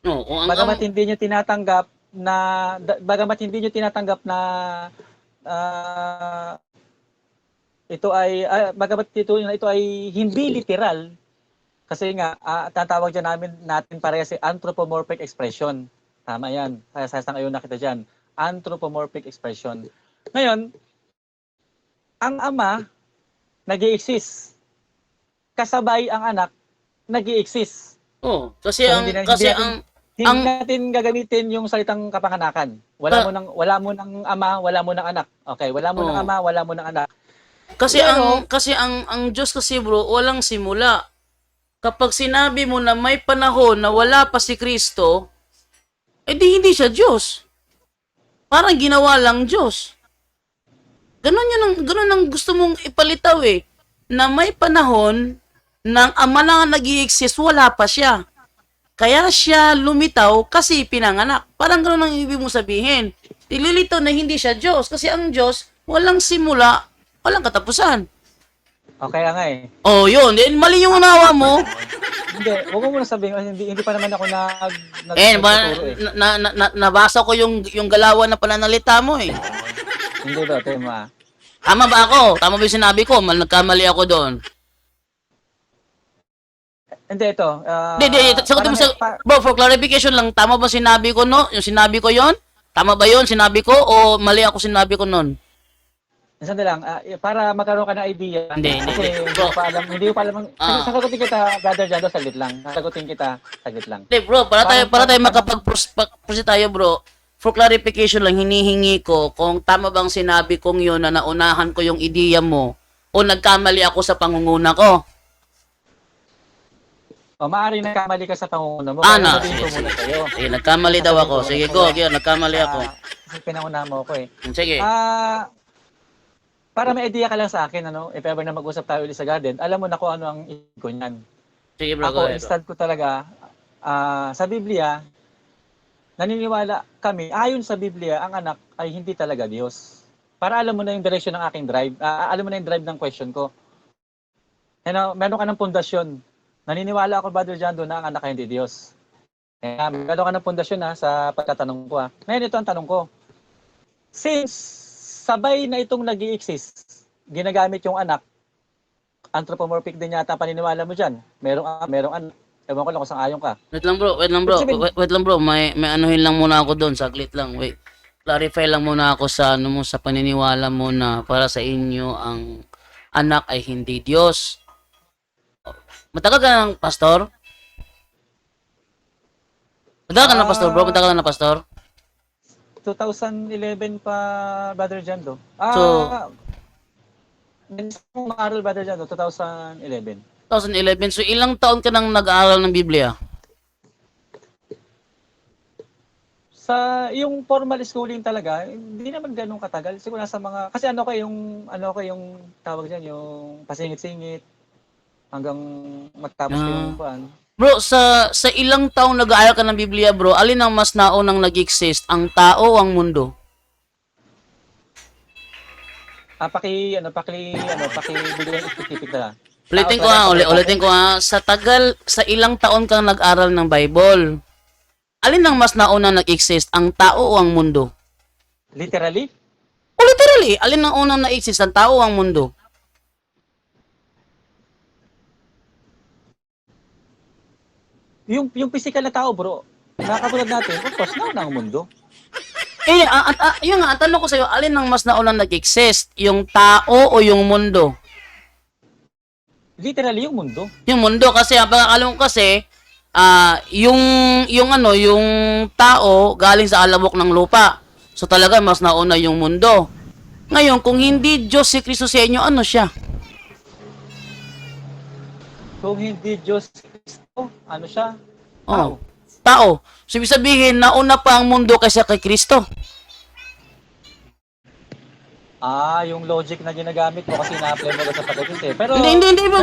No, Bagamat hindi nyo tinatanggap na bagamat ito ay hindi literal kasi nga tatawag natin pareha si anthropomorphic expression. Tama 'yan. Kaya sa ngayon nakita diyan, anthropomorphic expression. Ngayon, ang ama nag-i-exist. Kasabay ang anak nag-i-exist. Oh, kasi hindi natin gagamitin yung salitang kapanganakan. Wala mo ng ama, wala mo ng anak. Okay, wala mo ng ama, wala mo ng anak. Kasi ang Diyos kasi, bro, walang simula. Kapag sinabi mo na may panahon na wala pa si Kristo, edi hindi siya Diyos. Parang ginawa lang Diyos. Ganun ang gusto mong ipalitaw eh. Na may panahon ng ama lang nag-i-exist, wala pa siya. Kaya siya lumitaw kasi pinanganak. Parang gano'n ang ibig mong sabihin. Ililito na hindi siya Diyos. Kasi ang Diyos, walang simula, walang katapusan. Okay nga eh. Oh, yun. Mali yung unawa mo. Hindi, huwag mo muna sabihin. Hindi pa naman ako nabasa ko yung galawan na pananalita mo eh. Hindi ba, tema? Tama ba ako? Tama ba yung sinabi ko? Nagkamali ako doon. Hindi, ito. Sagutin mo bro, for clarification lang, tama ba sinabi ko, no? Yung sinabi ko yon? Tama ba yon sinabi ko? O mali ako sinabi ko nun? Sandali lang, para magkaroon ka ng idea. Hindi. Hindi ko pa alam. Sasagutin kita, Brother Jando, saglit lang. Hindi, bro, para tayo makapag-proceed tayo, bro. For clarification lang, hinihingi ko kung tama bang sinabi kong yun na naunahan ko yung ideya mo o nagkamali ako sa pangunguna ko. Maaari nagkamali ka sa pangunguna mo. Sige, nagkamali daw ako. Sige, nagkamali ako. Kasi pinanguna mo ako eh. Sige. Para may idea ka lang sa akin, if ever na mag-usap tayo ulit sa garden, alam mo na kung ano ang ko niyan. Sige, bro. Ako, instant ko talaga, sa Biblia, naniniwala kami, ayon sa Biblia, ang anak ay hindi talaga Diyos. Para alam mo na yung direction ng aking drive, alam mo na yung drive ng question ko. Meron ka ng pundasyon. Naniniwala ako, Brother Jando, na ang anak ay hindi Diyos. Meron ka ng pundasyon sa pagkatanong ko. Ngayon, ito ang tanong ko. Since sabay na itong nag-i-exist, ginagamit yung anak, anthropomorphic din yata paniniwala mo dyan. Merong anak. Ewan ko lang kung saan ayon ka. Wait lang bro, wait lang bro. Wait lang bro, may anuhin lang muna ako doon, saglit lang. Wait. Clarify lang muna ako sa ano mo sa paniniwala mo na para sa inyo ang anak ay hindi Diyos. Matagal ka ng pastor? Matagal ka ng pastor bro? Matagal ka ng pastor? 2011 pa, Brother Jando. Kung maaral, Brother Jando, 2011. 2011. So ilang taon ka nang nag-aaral ng Biblia? Sa yung formal schooling talaga, hindi naman ganoon katagal. Siguro nasa mga kasi ano ko yung tawag diyan, yung pasingit-singit hanggang matapos ko yung kuan. Bro, sa ilang taong nag-aaral ka ng Biblia, bro, alin ang mas naunang nag-exist, ang tao o ang mundo? Pakibigyan ng specific na. Ulitin ko sa ilang taon kang nag-aral ng Bible, alin ang mas naunang nag-exist, ang tao o ang mundo? Literally? Literally, alin ang unang na-exist, ang tao o ang mundo? Yung physical na tao, bro. Nakakatulad natin, of course, nauna ang mundo. Yun nga, ang tanong ko sa'yo, alin ang mas naunang nag-exist, yung tao o yung mundo? Literally, yung mundo. Yung mundo kasi, ang pagkakalam ko kasi, yung tao galing sa alabok ng lupa. So talaga mas nauna yung mundo. Ngayon, kung hindi Diyos si Kristo sa inyo, ano siya? Kung hindi Diyos Kristo, ano siya? Tao. So ibig sabihin, nauna pa ang mundo kaysa kay Kristo. Yung logic na ginagamit mo kasi na-apply mo sa pagdating eh. Pero hindi bro,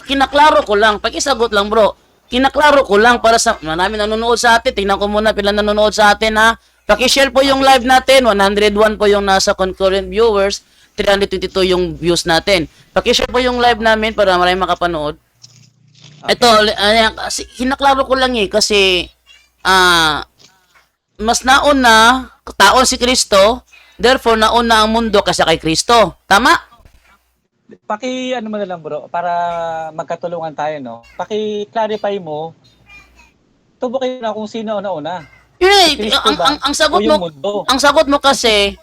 kinaklaro ko lang. Pakisagot lang bro. Kinaklaro ko lang para sa marami nanonood sa atin. Tingnan ko muna pila nanonood sa atin ha. Paki-share po yung live natin. 101 po yung nasa concurrent viewers. 322 yung views natin. Paki-share po yung live namin para marami makapanood. Ito, kinaklaro ko lang kasi mas nauna tao si Kristo. Therefore, nauna ang mundo kasi kay Kristo. Tama? Ano mo na lang bro, para magkatulungan tayo, no? Paki-clarify mo, tubukin na kung sino una. Ang sagot mo kasi,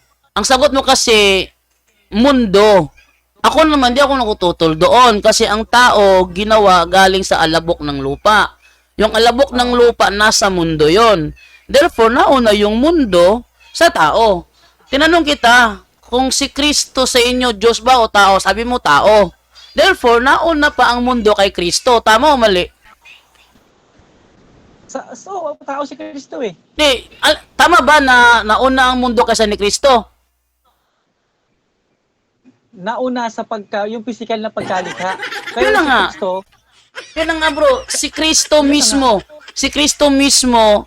mundo. Ako naman, di ako nakututol doon kasi ang tao ginawa galing sa alabok ng lupa. Yung alabok ng lupa, nasa mundo yon. Therefore, nauna yung mundo sa tao. Tinanong kita, kung si Kristo sa inyo, Diyos ba o tao? Sabi mo, tao. Therefore, nauna pa ang mundo kay Kristo. Tama o mali? Tao si Kristo eh. Tama ba na nauna ang mundo kaysa ni Kristo? Nauna sa yung physical na pagkalikha. Pero si Kristo, yun nga bro, si Kristo mismo,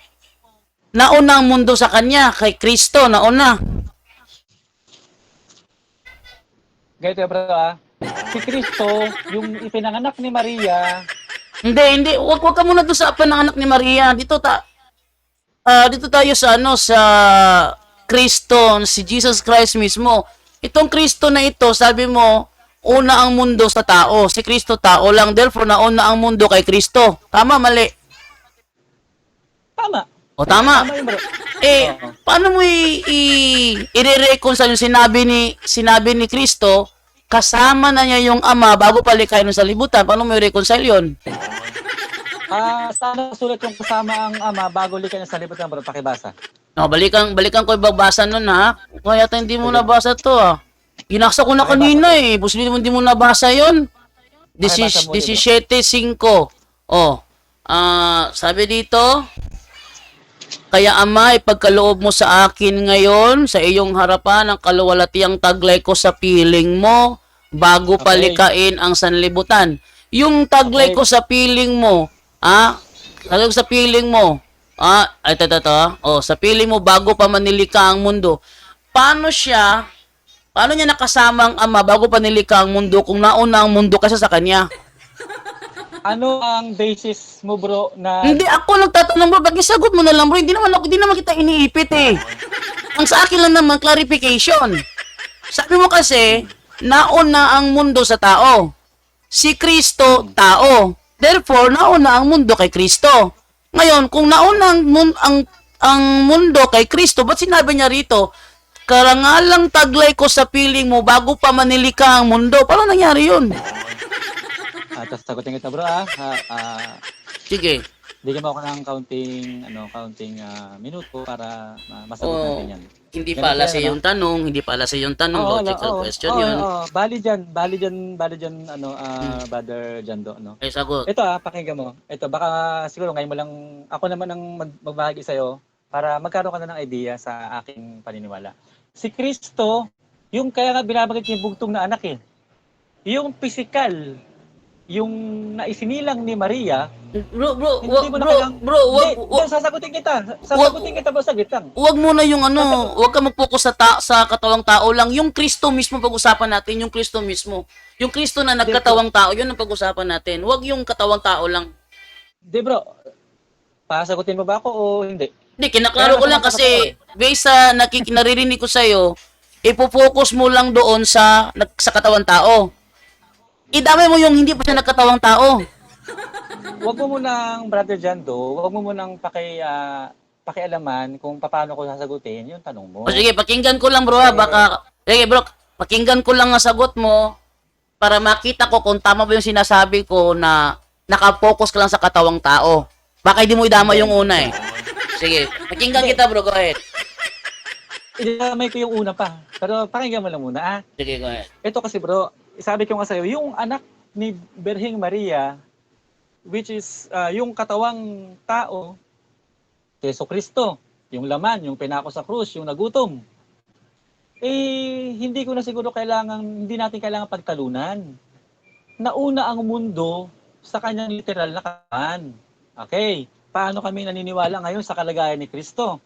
nauna ang mundo sa kanya, kay Kristo, nauna. Ganito bro si Kristo, yung ipinanganak ni Maria. Hindi, wag ka muna doon sa pinanganak ni Maria. Dito tayo sa sa Kristo, si Jesus Christ mismo. Itong Kristo na ito, sabi mo, una ang mundo sa tao. Si Kristo tao lang, therefore nauna ang mundo kay Kristo. Tama, mali? Tama. O tama. Paano mo i-reconcile yung sinabi ni Kristo, kasama na niya yung Ama bago palikayin sa libutan? Paano mo i-reconcile yun? Sana sulat yung kasama ang Ama bago likayin sa libutan, bro, pakibasa. No, balikan ko ibabasa nun ha. Kaya hindi mo nabasa to ha. Ginaksa ko na kanina Posible mo hindi mo nabasa yun. 17:5. Sabi dito, kaya Ama, ipagkaloob mo sa akin ngayon, sa iyong harapan, ang kaluwalhatiang taglay ko sa piling mo, bago palikain ang sanlibutan. Yung taglay ko sa piling mo, taglay ko sa piling mo, sa piling mo, bago pa manilika ang mundo. Paano niya nakasama ang Ama bago pa nilikha ang mundo kung nauna ang mundo kasi sa kanya? Ano ang basis mo bro na... Hindi ako nagtatanong bro, pag-isagot mo na lang bro, hindi naman kita iniipit Ang sa akin lang naman, clarification. Sabi mo kasi, nauna ang mundo sa tao. Si Kristo, tao. Therefore, nauna ang mundo kay Kristo. Ngayon, kung nauna ang mundo kay Kristo, ba't sinabi niya rito, karangalang taglay ko sa piling mo bago pa manilika ang mundo? Paano nangyari yun? Tapos sagutin kita bro Sige. bigyan mo ako ng counting minuto para masagot Oo. natin yan. Hindi Ganun pala yan, sa iyong tanong, hindi pala sa iyong tanong, logical question yun. Bali dyan, Brother Jando, no? Ay, sagot. Ito pakinggan mo. Ito, baka siguro ngayon mo lang, ako naman ang magbahagi sa'yo para magkaroon ka na ng idea sa aking paniniwala. Si Kristo, yung kaya nga binabanggit yung bugtong na anak eh. Yung physical, yung naisinilang ni Maria, sasagutin kita bro, saglit lang. Huwag mo na yung huwag ka mag-focus sa katawang tao lang. Yung Kristo mismo pag-usapan natin, yung Kristo mismo. Yung Kristo na nagkatawang tao, yun ang pag-usapan natin. Huwag yung katawang tao lang. Di bro, pasagutin mo ba ako o hindi? Hindi, kinaklaro ko lang kasi based sa naririnig ko sa'yo, ipo-focus mo lang doon sa katawang tao. Idamay mo yung hindi pa siya nagkatawang tao. Huwag mo munang, Brother Jando, huwag mo munang pakialaman kung paano ko sasagutin yung tanong mo. O sige, pakinggan ko lang bro sige bro, pakinggan ko lang ang sagot mo para makita ko kung tama ba yung sinasabi ko na nakapokus ka lang sa katawang tao. Baka hindi mo idama yung una eh. Sige, pakinggan kita bro, go ahead. Idamay ko yung una pa, pero pakinggan mo lang muna Sige, go ahead. Ito kasi bro, sabi ko nga sa'yo, yung anak ni Birheng Maria, which is yung katawang tao, Yeso Kristo, yung laman, yung pinako sa krus, yung nagutom. Hindi natin kailangan pagtalunan. Nauna ang mundo sa kanyang literal na katawan. Okay, paano kami naniniwala ngayon sa kalagayan ni Kristo?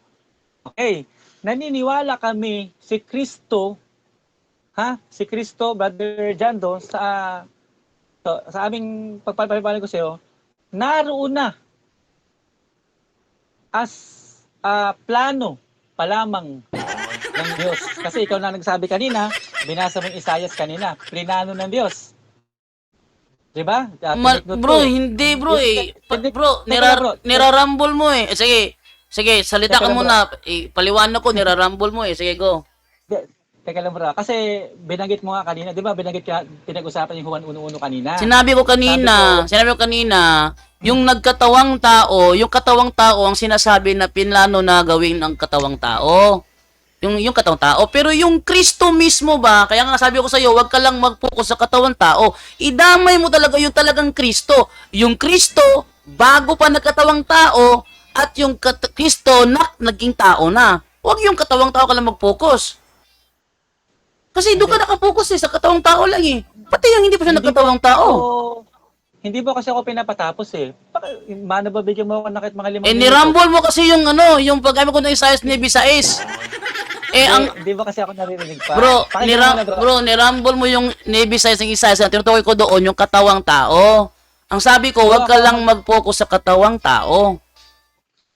Okay, naniniwala kami si Kristo, si Kristo, Brother Jando, sa aming pagpapaliwanag ko sa iyo, naroon na as plano pa lamang ng Diyos. Kasi ikaw na nagsabi kanina, binasa mo yung Isaias kanina, plinano ng Diyos. Diba? Bro, hindi bro eh. Bro, nirarambol mo eh. Sige, salita ka muna. Paliwanag ko, nirarambol mo eh. Sige, go. Teka lang bro, kasi binanggit mo nga kanina, di ba pinag-usapan yung Juan 1:1 kanina. Sinabi ko kanina, yung nagkatawang tao, yung katawang tao ang sinasabi na pinlano na gawin ng katawang tao. Yung katawang tao. Pero yung Kristo mismo ba, kaya nga sabi ko sa iyo, wag ka lang mag-focus sa katawang tao. Idamay mo talaga yung talagang Kristo. Yung Kristo, bago pa nagkatawang tao, at yung Kristo na naging tao na. Wag yung katawang tao ka lang mag-focus. Kasi doon ka nakapokus sa katawang tao lang eh. Pati yung hindi pa siya nagkatawang tao. Hindi po kasi ako pinapatapos eh. Mano ba bigyan mo ako nakit mga 5 minuto? Nirambol mo kasi yung yung pag-gamit ko ng Isaias ni Bisais. Hindi ba kasi ako naririnig pa? Bro, nirambol mo yung Navy size ng Isaias na tinutukoy ko doon yung katawang tao. Ang sabi ko, wag ka lang mag-focus sa katawang tao.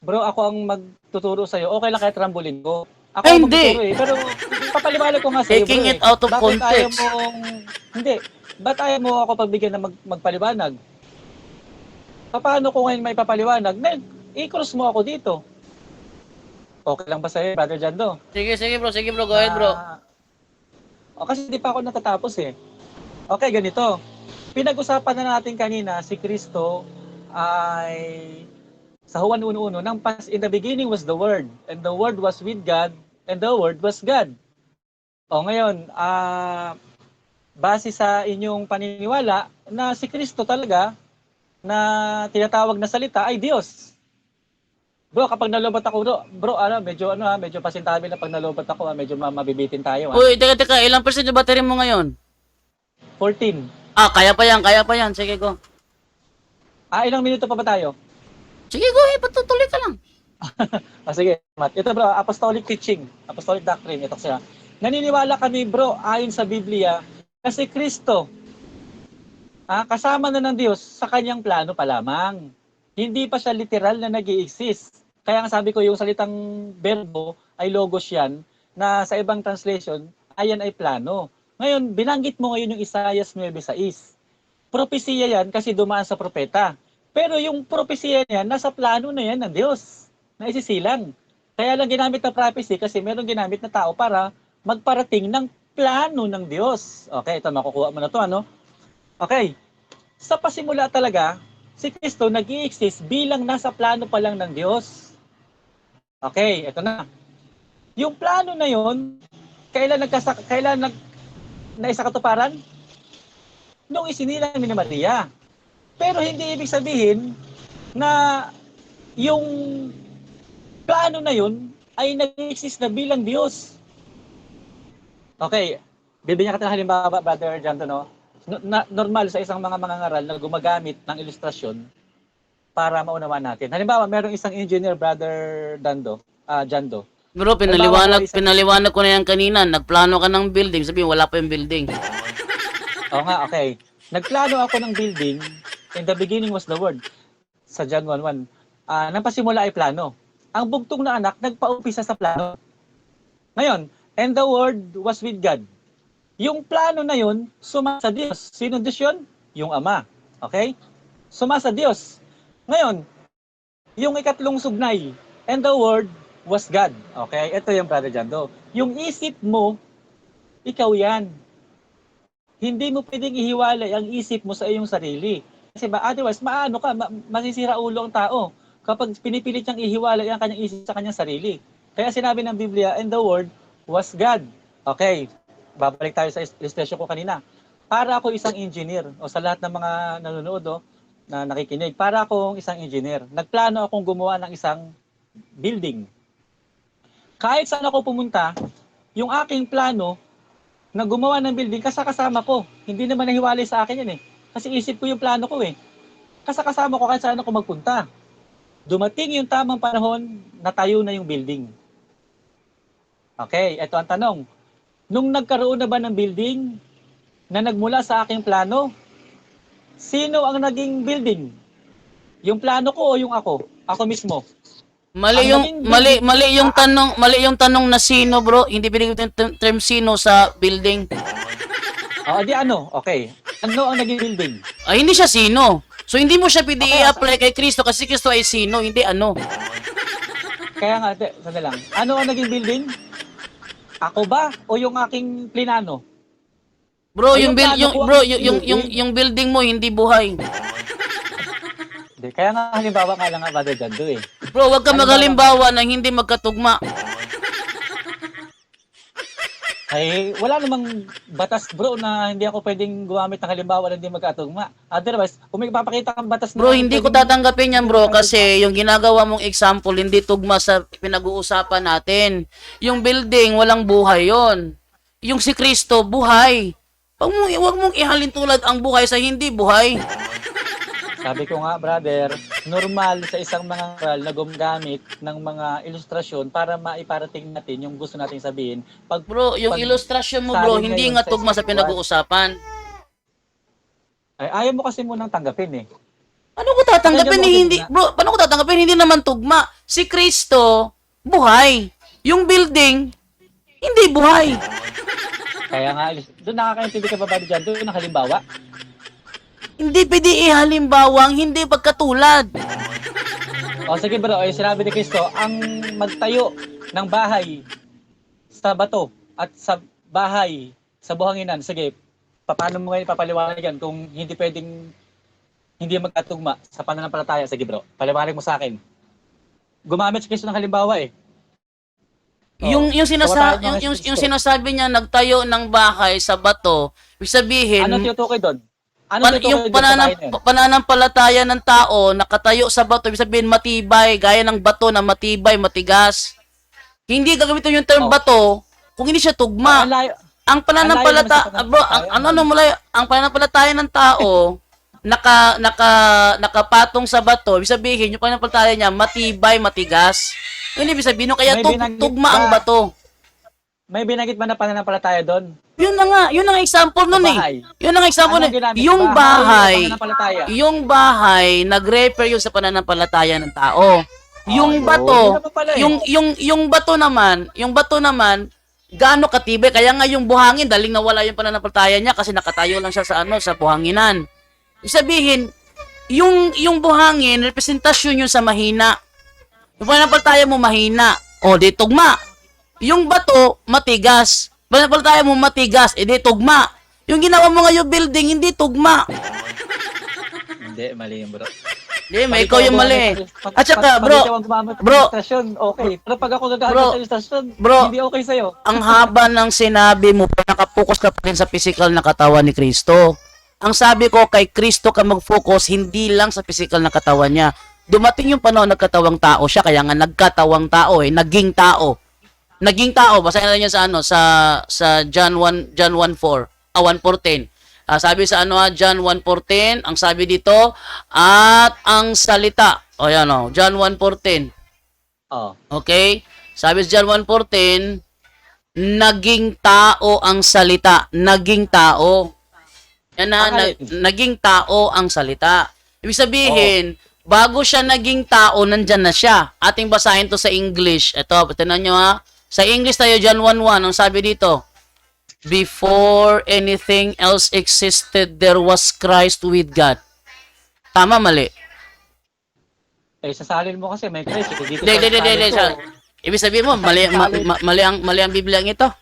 Bro, ako ang magtuturo sa'yo. Okay lang kahit rambulin ko. Ako ang magtuturo eh. Pero papaliwanag ko nga sa'yo, Taking bro, it out of context. Ba't ayaw mo ako pagbigyan na magpaliwanag? Paano ko ngayon may papaliwanag? I-cross mo ako dito. Okay lang ba sa'yo, Brother Jando? Sige bro, go ahead bro. Kasi di pa ako natatapos eh. Okay, ganito. Pinag-usapan na natin kanina, si Kristo ay sa Juan 1:1, in the beginning was the Word, and the Word was with God, and the Word was God. Ngayon, base sa inyong paniniwala na si Kristo talaga na tinatawag na salita ay Diyos. Bro, kapag nalobat ako, medyo pasintabi na pag nalobat ako, medyo mabibitin tayo. Uy, teka, ilang percent yung battery mo ngayon? 14. Kaya pa yan. Sige, go. Ilang minuto pa ba tayo? Sige, go, patutuloy ka lang. Sige, Matt. Ito bro, apostolic teaching, apostolic doctrine, ito siya. Naniniwala kami bro, ayon sa Biblia, kasi Kristo, kasama na ng Diyos sa kanyang plano pa lamang. Hindi pa siya literal na nag-i-exist. Kaya nga sabi ko, yung salitang verbo ay logos yan, na sa ibang translation, ayan ay plano. Ngayon, binanggit mo ngayon yung Isaias 9:6. propesiya yan kasi dumaan sa propeta. Pero yung propesiya niya, nasa plano na yan ng Diyos, na isisilang. Kaya lang ginamit na prophecy kasi meron ginamit na tao para magparating ng plano ng Diyos. Okay, ito makukuha mo na to, ano? Okay, sa pasimula talaga, si Kristo nag-i-exist bilang nasa plano pa lang ng Diyos. Okay, ito na. Yung plano na yon, kailan naisakatuparan? Nung isinilang ni Maria. Pero hindi ibig sabihin na yung plano na yun ay nag-exist na bilang Diyos. Okay, bibigyan ka ng halimbawa, Brother Janto, no? Normal sa isang mga mangangaral na gumagamit ng ilustrasyon para maunawaan natin. Halimbawa, merong isang engineer, Brother Jando. Bro, pinaliwanag ko na yan kanina. Nagplano ka ng building, sabihin wala pa yung building. Oo nga, okay. Nagplano ako ng building, in the beginning was the Word, sa John 1:1. Nang pasimula ay plano. Ang bugtong na anak, nagpaumpisa sa plano. Ngayon, and the Word was with God. Yung plano na yun, sumasa Diyos. Sino Diyos yun? Yung Ama. Okay? Sumasa Diyos. Ngayon, yung ikatlong sugnay, and the Word was God. Okay? Ito yung Brother Jando. Yung isip mo, ikaw yan. Hindi mo pwedeng ihiwalay ang isip mo sa iyong sarili. Kasi ba, otherwise, masisira ulo ang tao kapag pinipilit niyang ihiwalay ang kanyang isip sa kanyang sarili. Kaya sinabi ng Biblia, and the Word was God. Okay, babalik tayo sa illustration ko kanina. Para ako isang engineer, o sa lahat ng mga nanonood na nakikinig, para akong isang engineer. Nagplano akong gumawa ng isang building. Kahit saan ako pumunta, yung aking plano, na gumawa ng building, kasama ko. Hindi naman nahiwalay sa akin yan eh. Kasi isip ko yung plano ko eh. Kasama ko kahit saan ako magpunta. Dumating yung tamang panahon, natayo na yung building. Okay, eto ang tanong. Nung nagkaroon na ba ng building na nagmula sa aking plano, sino ang naging building? Yung plano ko o yung ako? Ako mismo. Mali yung tanong na sino, bro. Hindi binigay yung term sino sa building. Di ano? Okay. Ano ang naging building? Ay, hindi siya sino. So, hindi mo siya pwede i-apply kay Kristo kasi Kristo ay sino, hindi ano. Kaya nga, sandali lang. Ano ang naging building? Ako ba? O yung aking plinano? Bro, yung building mo hindi buhay. Hindi, kaya nga halimbawa nga lang nga, Brother Jando eh. Bro, wag ka maghalimbawa na hindi magkatugma. Ay, wala namang batas, bro, na hindi ako pwedeng gumamit ng halimbawa na hindi magkatugma. Otherwise, kung may papakita kang batas na... Bro, hindi ko tatanggapin yan, bro, kasi yung ginagawa mong example, hindi tugma sa pinag-uusapan natin. Yung building, walang buhay yon. Yung si Kristo, buhay. Wag mong ihalin tulad ang buhay sa hindi buhay. Sabi ko nga, brother, normal sa isang mga ngaral na gumagamit ng mga ilustrasyon para maiparating natin yung gusto nating sabihin. Bro, yung ilustrasyon mo, bro, hindi nga tugma sa pinag-uusapan. Ay, ayaw mo kasi munang tanggapin eh. Paano ko tatanggapin hindi? Bro, paano ko tatanggapin hindi naman tugma? Si Kristo, buhay. Yung building, hindi buhay. Kaya nga, doon nakakaintindi ka ba ba dyan? Doon ang halimbawa. Hindi pwede ihalimbawa ang hindi pagkatulad. O sige bro, ay sinabi ni Kristo, ang magtayo ng bahay sa bato at sa bahay sa buhanginan. Sige, paano mo ngayon papaliwanag yan kung hindi pwedeng hindi magkatugma sa pananampalataya? Sige bro, paliwanag mo sa akin. Gumamit si Kristo ng halimbawa eh. Yung sinasabi niya nagtayo ng bahay sa bato, ibig sabihin ano tinutukoy doon? Yung pananampalataya ng tao nakatayo sa bato, ibig sabihin matibay, gaya ng bato na matibay, matigas. Hindi gagamitin yung term bato kung hindi siya tugma. Ang pananampalataya, bro, ang pananampalataya ng tao nakapatong sa bato, ibig sabihin yung pananampalataya niya matibay, matigas. Hindi ibig sabihin kaya tugma ang bato. May binanggit ba na pananampalataya doon? Yun na nga, yun ang example nun eh. Yun ang example nun. Yung bahay, nag-refer yun sa pananampalataya ng tao. Yung bato, yung bato naman, gaano katibay, kaya nga yung buhangin, daling nawala yung pananampalataya niya kasi nakatayo lang siya sa sa buhanginan. Ibig sabihin, yung buhangin, representasyon yun sa mahina. Yung pananampalataya mo mahina, o di tugma. Yung bato, matigas. Pananampalataya mo matigas, di tugma. Yung ginawa mo ngayon building, hindi tugma. Hindi, mali yun, bro. Hindi, may ikaw yung mali. At saka, bro, Stasyon, okay. Pero pag ako Bro, gagamit sa stasyon, bro, hindi okay sa'yo. ang haba ng sinabi mo, nakapokus ka pa rin sa physical na katawan ni Kristo. Ang sabi ko, kay Kristo ka mag-focus, hindi lang sa physical na katawan niya. Dumating yung panahon nagkatawang tao siya, kaya nga nagkatawang tao naging tao. Naging tao, basahin natin yan sa John 1:4, 1:14. Sabi sa John 1:14, ang sabi dito, at ang salita. O yan o, John 1:14. Oh. Okay? Sabi sa John 1:14, naging tao ang salita. Naging tao. Yan na, naging tao ang salita. Ibig sabihin, bago siya naging tao, nandyan na siya. Ating basahin to sa English. Ito, tinan nyo ha. Sa English tayo, John 1:1, ang sabi dito, before anything else existed, there was Christ with God. Tama, mali? Sasalin mo kasi may Christ. Hindi. Ibig sabihin mo, mali ang Biblia ito.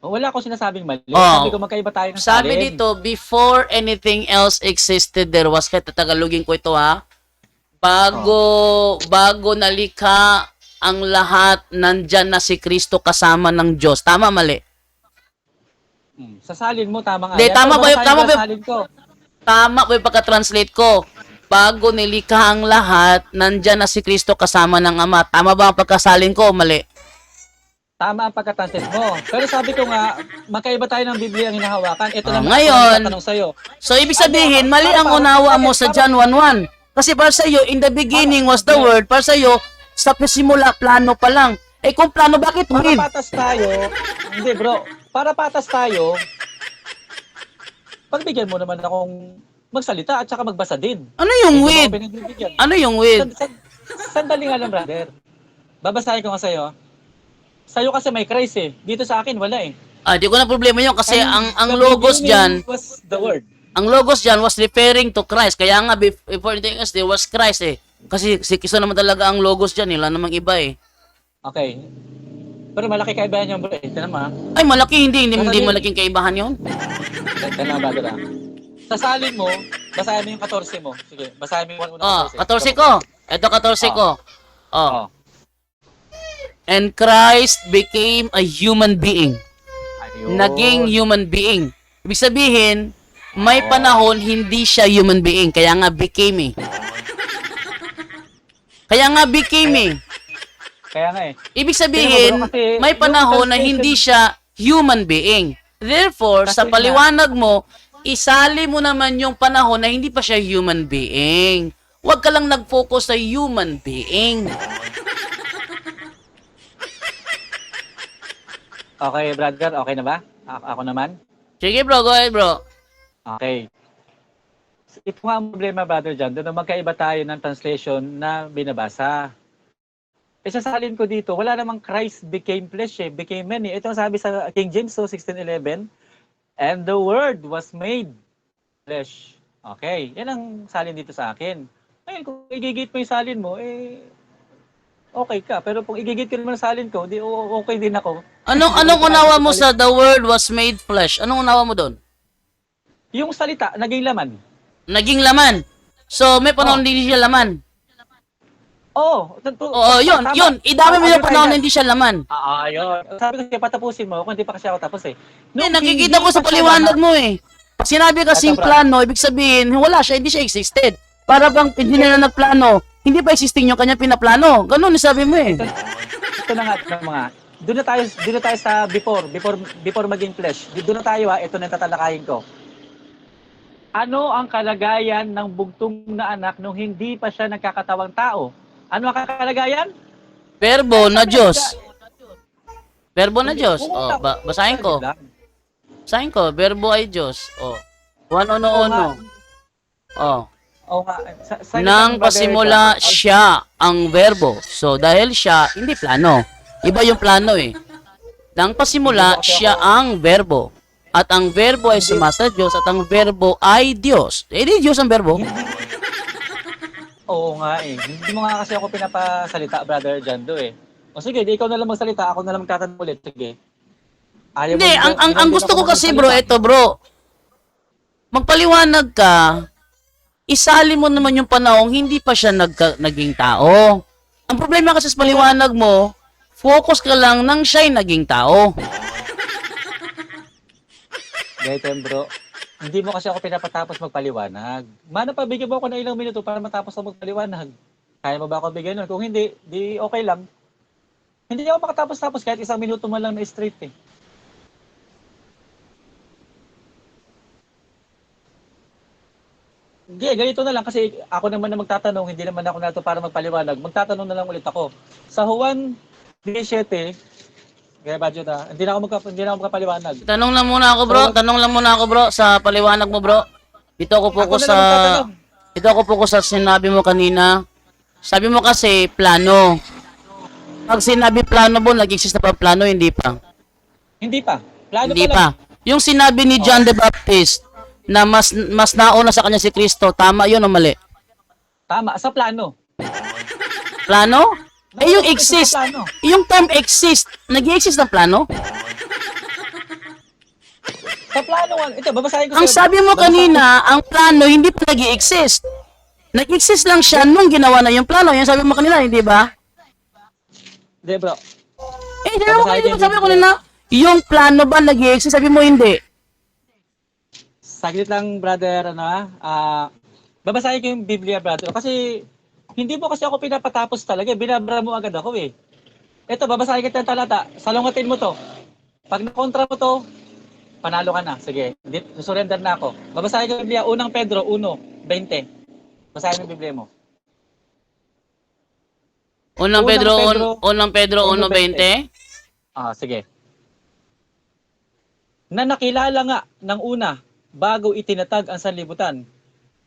Wala akong sinasabing mali. Sabi ko magkaiba tayo ng Sabi salin. dito, before anything else existed, there was, kahit Tagalogin ko ito ha, bago nalikha ang lahat, nandyan na si Kristo kasama ng Diyos. Tama, mali? Sasalin mo, tama nga. Hindi, tama ba yung sasalin ko? Tama ba yung pagka-translate ko? Bago nilikha ang lahat, nandyan na si Kristo kasama ng Ama. Tama ba ang pagkasalin ko? Mali. Tama ang pagka-translate mo. Pero sabi ko nga, magkaiba tayo ng Biblia ang hinahawakan. Ito naman ngayon, ang tanong sa'yo. So, ibig sabihin, mali ang unawa mo sa John 1:1. Kasi para sa iyo, in the beginning was the Word. Para sa iyo, sa simula, plano pa lang. Eh kung plano, bakit Para with? patas tayo, hindi bro, para patas tayo, pagbigyan mo naman akong magsalita at saka magbasa din. Ano yung with? Ano yung with? Sandali nga lang, brother. Babasahin ko nga sa'yo. Sa'yo kasi may Christ eh. Dito sa akin, wala eh. Di ko na problema yun kasi And ang the logos beginning dyan, was the Word. ang logos dyan was referring to Christ. Kaya nga, before anything else, there was Christ eh. Kasi si Kristo naman talaga ang logos dyan, wala namang iba eh. Okay. Pero malaki kaibahan yung bro eh. Tignan mo ha. Ay, malaki, hindi malaking kaibahan yun. Tignan mo, brother ha. Sasalin mo, basahin mo yung 14 mo. Sige, basahin mo yung unang 14 ko. Ito 14 ko. Oh. And Christ became a human being. Ayun. Naging human being. Ibig sabihin, may panahon hindi siya human being. Kaya nga became eh. Kaya nga became eh. Kaya nga eh. Ibig sabihin, may panahon na hindi siya human being. Therefore, sa paliwanag mo, isali mo naman yung panahon na hindi pa siya human being. Huwag ka lang nag-focus sa human being. Okay, brother. Okay na ba? Ako naman? Sige bro, go ahead bro. Okay. Ito nga ang problema, brother John. Doon magkaiba tayo ng translation na binabasa. Sasalin ko dito, wala namang Christ became flesh eh, became man eh. Ito ang sabi sa King James 16:11, and the Word was made flesh. Okay, yan ang salin dito sa akin. Ngayon, kung igigit mo yung salin mo, okay ka. Pero kung igigit ko naman ang salin ko, di okay din ako. Anong unawa mo sa the Word was made flesh? Anong unawa mo doon? Yung salita, naging laman. Naging laman. So, may panahon hindi siya laman. Oo. Yun. Idami mo yung panahon na hindi siya laman. Yun. Sabi ko siya patapusin mo, kung hindi pa kasi ako tapos eh. Nakikita ko sa paliwanag mo eh. Pag sinabi kasing plano, ibig sabihin, wala siya, hindi siya existed. Para bang hindi na nagplano, hindi pa existing yung kanya pinaplano. Ganun sabi mo eh. Ito na nga, mga. Doon na tayo sa before maging flesh. Doon na tayo ha, ito na yung tatalakayin ko. Ano ang kalagayan ng bugtong na anak nung hindi pa siya nagkakatawang tao? Ano ang kalagayan? Verbo na Diyos. Verbo na Diyos. Basahin ko. Basahin ko. Verbo ay Diyos. Uno. Nang pasimula siya ang verbo. So, dahil siya, hindi plano. Iba yung plano eh. Nang pasimula siya ang verbo. at ang verbo ay sumasa Diyos at ang verbo ay Diyos. Eh, di Diyos ang verbo. Oo nga eh. Hindi mo nga kasi ako pinapasalita, Brother Jando eh. O sige, di ikaw na lang magsalita, ako na lang magtatanong ulit. Sige. Ayaw Hindi, mo- ang hindi gusto ako ko kasi bro, magsalita. ito bro, magpaliwanag ka, isali mo naman yung panahong hindi pa siya naging tao. Ang problema kasi sa paliwanag mo, focus ka lang nang siya'y naging tao. Ganito yan, bro. Hindi mo kasi ako pinapatapos magpaliwanag. Mana pa, bigyan mo ako ng ilang minuto para matapos ako magpaliwanag. Kaya mo ba ako bigyan nun? Kung hindi, di okay lang. Hindi ako makatapos-tapos kahit isang minuto man lang na straight eh. Hindi, ganito na lang kasi ako naman na magtatanong, hindi naman ako nato para magpaliwanag. Magtatanong na lang ulit ako. Sa Juan 17, kaya badyo na, hindi na ako magpapaliwanag. Tanong lang muna ako bro, sa paliwanag mo bro. Dito ako focus Ako na lang magtatanong. Ito ako focus sa sinabi mo kanina. Sabi mo kasi plano. Pag sinabi plano mo, nag-exist na pa plano, hindi pa. Hindi pa. Plano Hindi pa lang. pa. Yung sinabi ni John the Baptist na mas nauna sa kanya si Kristo, tama yun o mali? Tama, sa plano. Plano? Eh yung Sa exist, plano. yung term exist, nag-exist ng plano? Sa plano, ito, babasahin ko Ang sa'yo. sabi mo kanina, ang plano hindi pa nag-exist. Nag-exist lang siya nung ginawa na yung plano. Yan sabi mo kanina, hindi ba? Hindi, bro. Eh, sabi mo kanina, yung plano ba nag-exist? Sabi mo hindi. Saglit lang, brother, babasahin ko yung Biblia, brother. Kasi, hindi mo kasi ako pinapatapos talaga. Binabara mo agad ako eh. Ito, babasahin kita yung talata. Salungatin mo to. Pag nakontra mo to, panalo ka na. Sige, surrender na ako. Babasahin ko yung Biblia. Unang Pedro 1:20. Basahin mo yung Biblia mo. Unang Pedro 1:20. Sige. Na nakilala nga ng una bago itinatag ang sanlibutan,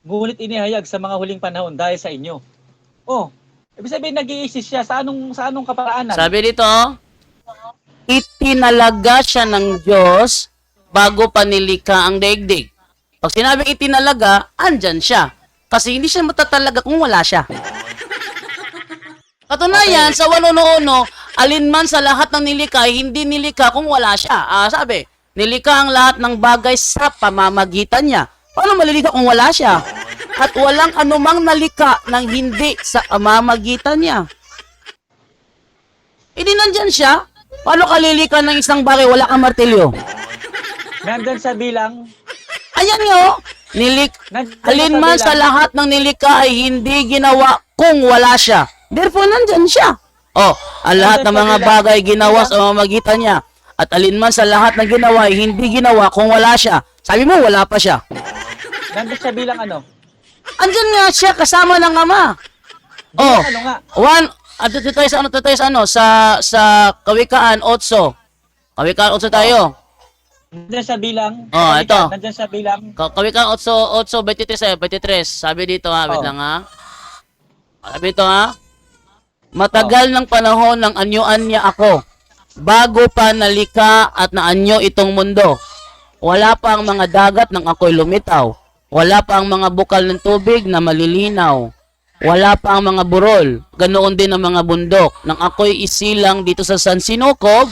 ngunit inihayag sa mga huling panahon dahil sa inyo. Oh, ibig sabihin nag-i-exist siya sa anong kaparaanan? Sabi dito, itinalaga siya ng Diyos bago pa nilikha ang daigdig. Pag sinabing itinalaga, andyan siya. Kasi hindi siya matatalaga kung wala siya. Katunayan, sa 1:1, alinman sa lahat ng nilikha, hindi nilikha kung wala siya. Sabi, nilikha ang lahat ng bagay sa pamamagitan niya. Paano malilikha kung wala siya? At walang anumang nalikha ng hindi sa pamamagitan niya. Hindi nandyan siya. Paano ka lilikha ng isang bagay wala kang martilyo? Nandyan sa bilang, Ayan nga, alinman sa lahat ng nilikha ay hindi ginawa kung wala siya. Therefore, nandyan siya. Ang lahat ng mga bagay ginawa sa pamamagitan niya. At alinman sa lahat ng ginawa ay hindi ginawa kung wala siya. Sabi mo, wala pa siya. nandyan sa bilang ano? Andyan nga siya kasama ng Ama. Bilang ano nga? Ito tayo sa Kawikaan 8. Kawikaan 8 tayo. Nandyan sa bilang. Ito. Nandyan sa bilang. Kawikaan 8:23. Sabi dito wait lang ha. Sabi dito ha. Matagal ng panahon ng anyuan niya ako, bago pa nalikha at naanyo itong mundo. Wala pa ang mga dagat nang ako'y lumitaw. Wala pa ang mga bukal ng tubig na malilinaw. Wala pa ang mga burol. Ganoon din ang mga bundok. Nang ako'y isilang dito sa San Sinukog,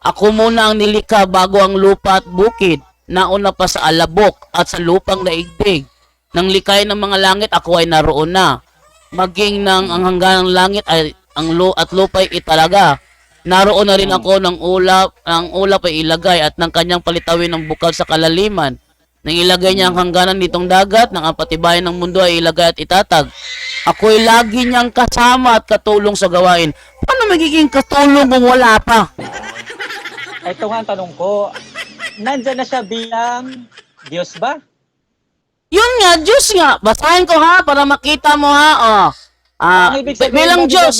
ako muna ang nilikha bago ang lupa at bukid. Nauna pa sa alabok at sa lupang daigdig. Nang likay ng mga langit, ako ay naroon na. Maging ng ang hangganang langit ay at lupa'y italaga. Naroon na rin ako ng ulap, ang ulap ay ilagay at ng kanyang palitawin ng bukal sa kalaliman. Nang ilagay niya ang hangganan nitong dagat, ng ang patibayan ng mundo ay ilagay at itatag. Ako'y lagi niyang kasama at katulong sa gawain. Paano magiging katulong kung wala pa? Ito nga ang tanong ko. Nandyan na siya bilang Diyos ba? Yun nga, Diyos nga. Basahin ko ha, para makita mo ha. Ang ibig sabihin Bilang ba, Diyos.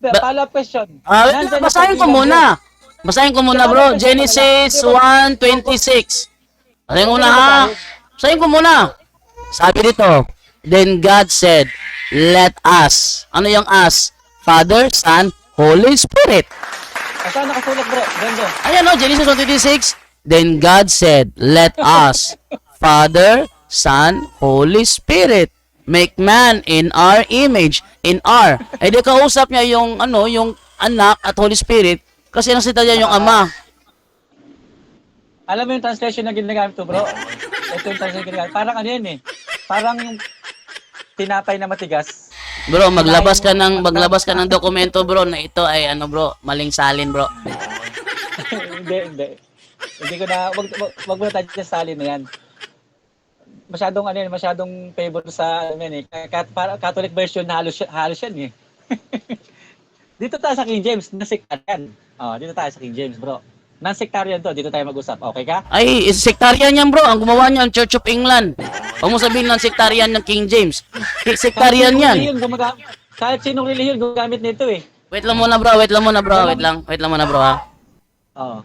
Follow-up question. Wait lang, basahin ko muna. Basahin ko muna bro. Genesis 1:26. Basahin ko muna ha. Basahin ko muna. Sabi dito, then God said, let us. Ano yung us? Father, Son, Holy Spirit. Saan nakasulat bro? Ganda. Ayan o, Genesis 1:26. Then God said, let us, Father, Son, Holy Spirit, make man in our image, in our. Eh di kausap niya yung yung anak at Holy Spirit kasi nasita niya yung ama. Alam mo yung translation na ginagamit to, bro? Ito yung translation na ginagamit. Parang ano yan eh. Parang yung tinapay na matigas. Bro, maglabas ka ng dokumento, bro, na ito ay bro, maling salin, bro. Hindi. Hindi ko na, wag mo na tayo sa salin na yan. Masyadong favor sa, yan eh. Catholic version na halos yan eh. Dito tayo sa King James, na-sectarian. Dito tayo sa King James, bro. Non-sectarian to, dito tayo mag-usap. Okay ka? Ay, sectarian yan, bro. Ang gumawa niyan, Church of England. Huwag mo sabihin ng sectarian ng King James. Sectarian yan. Kahit sinong relihiyon gumagamit nito eh. Wait lang muna, bro. Wait lang muna, bro, ha. Oo.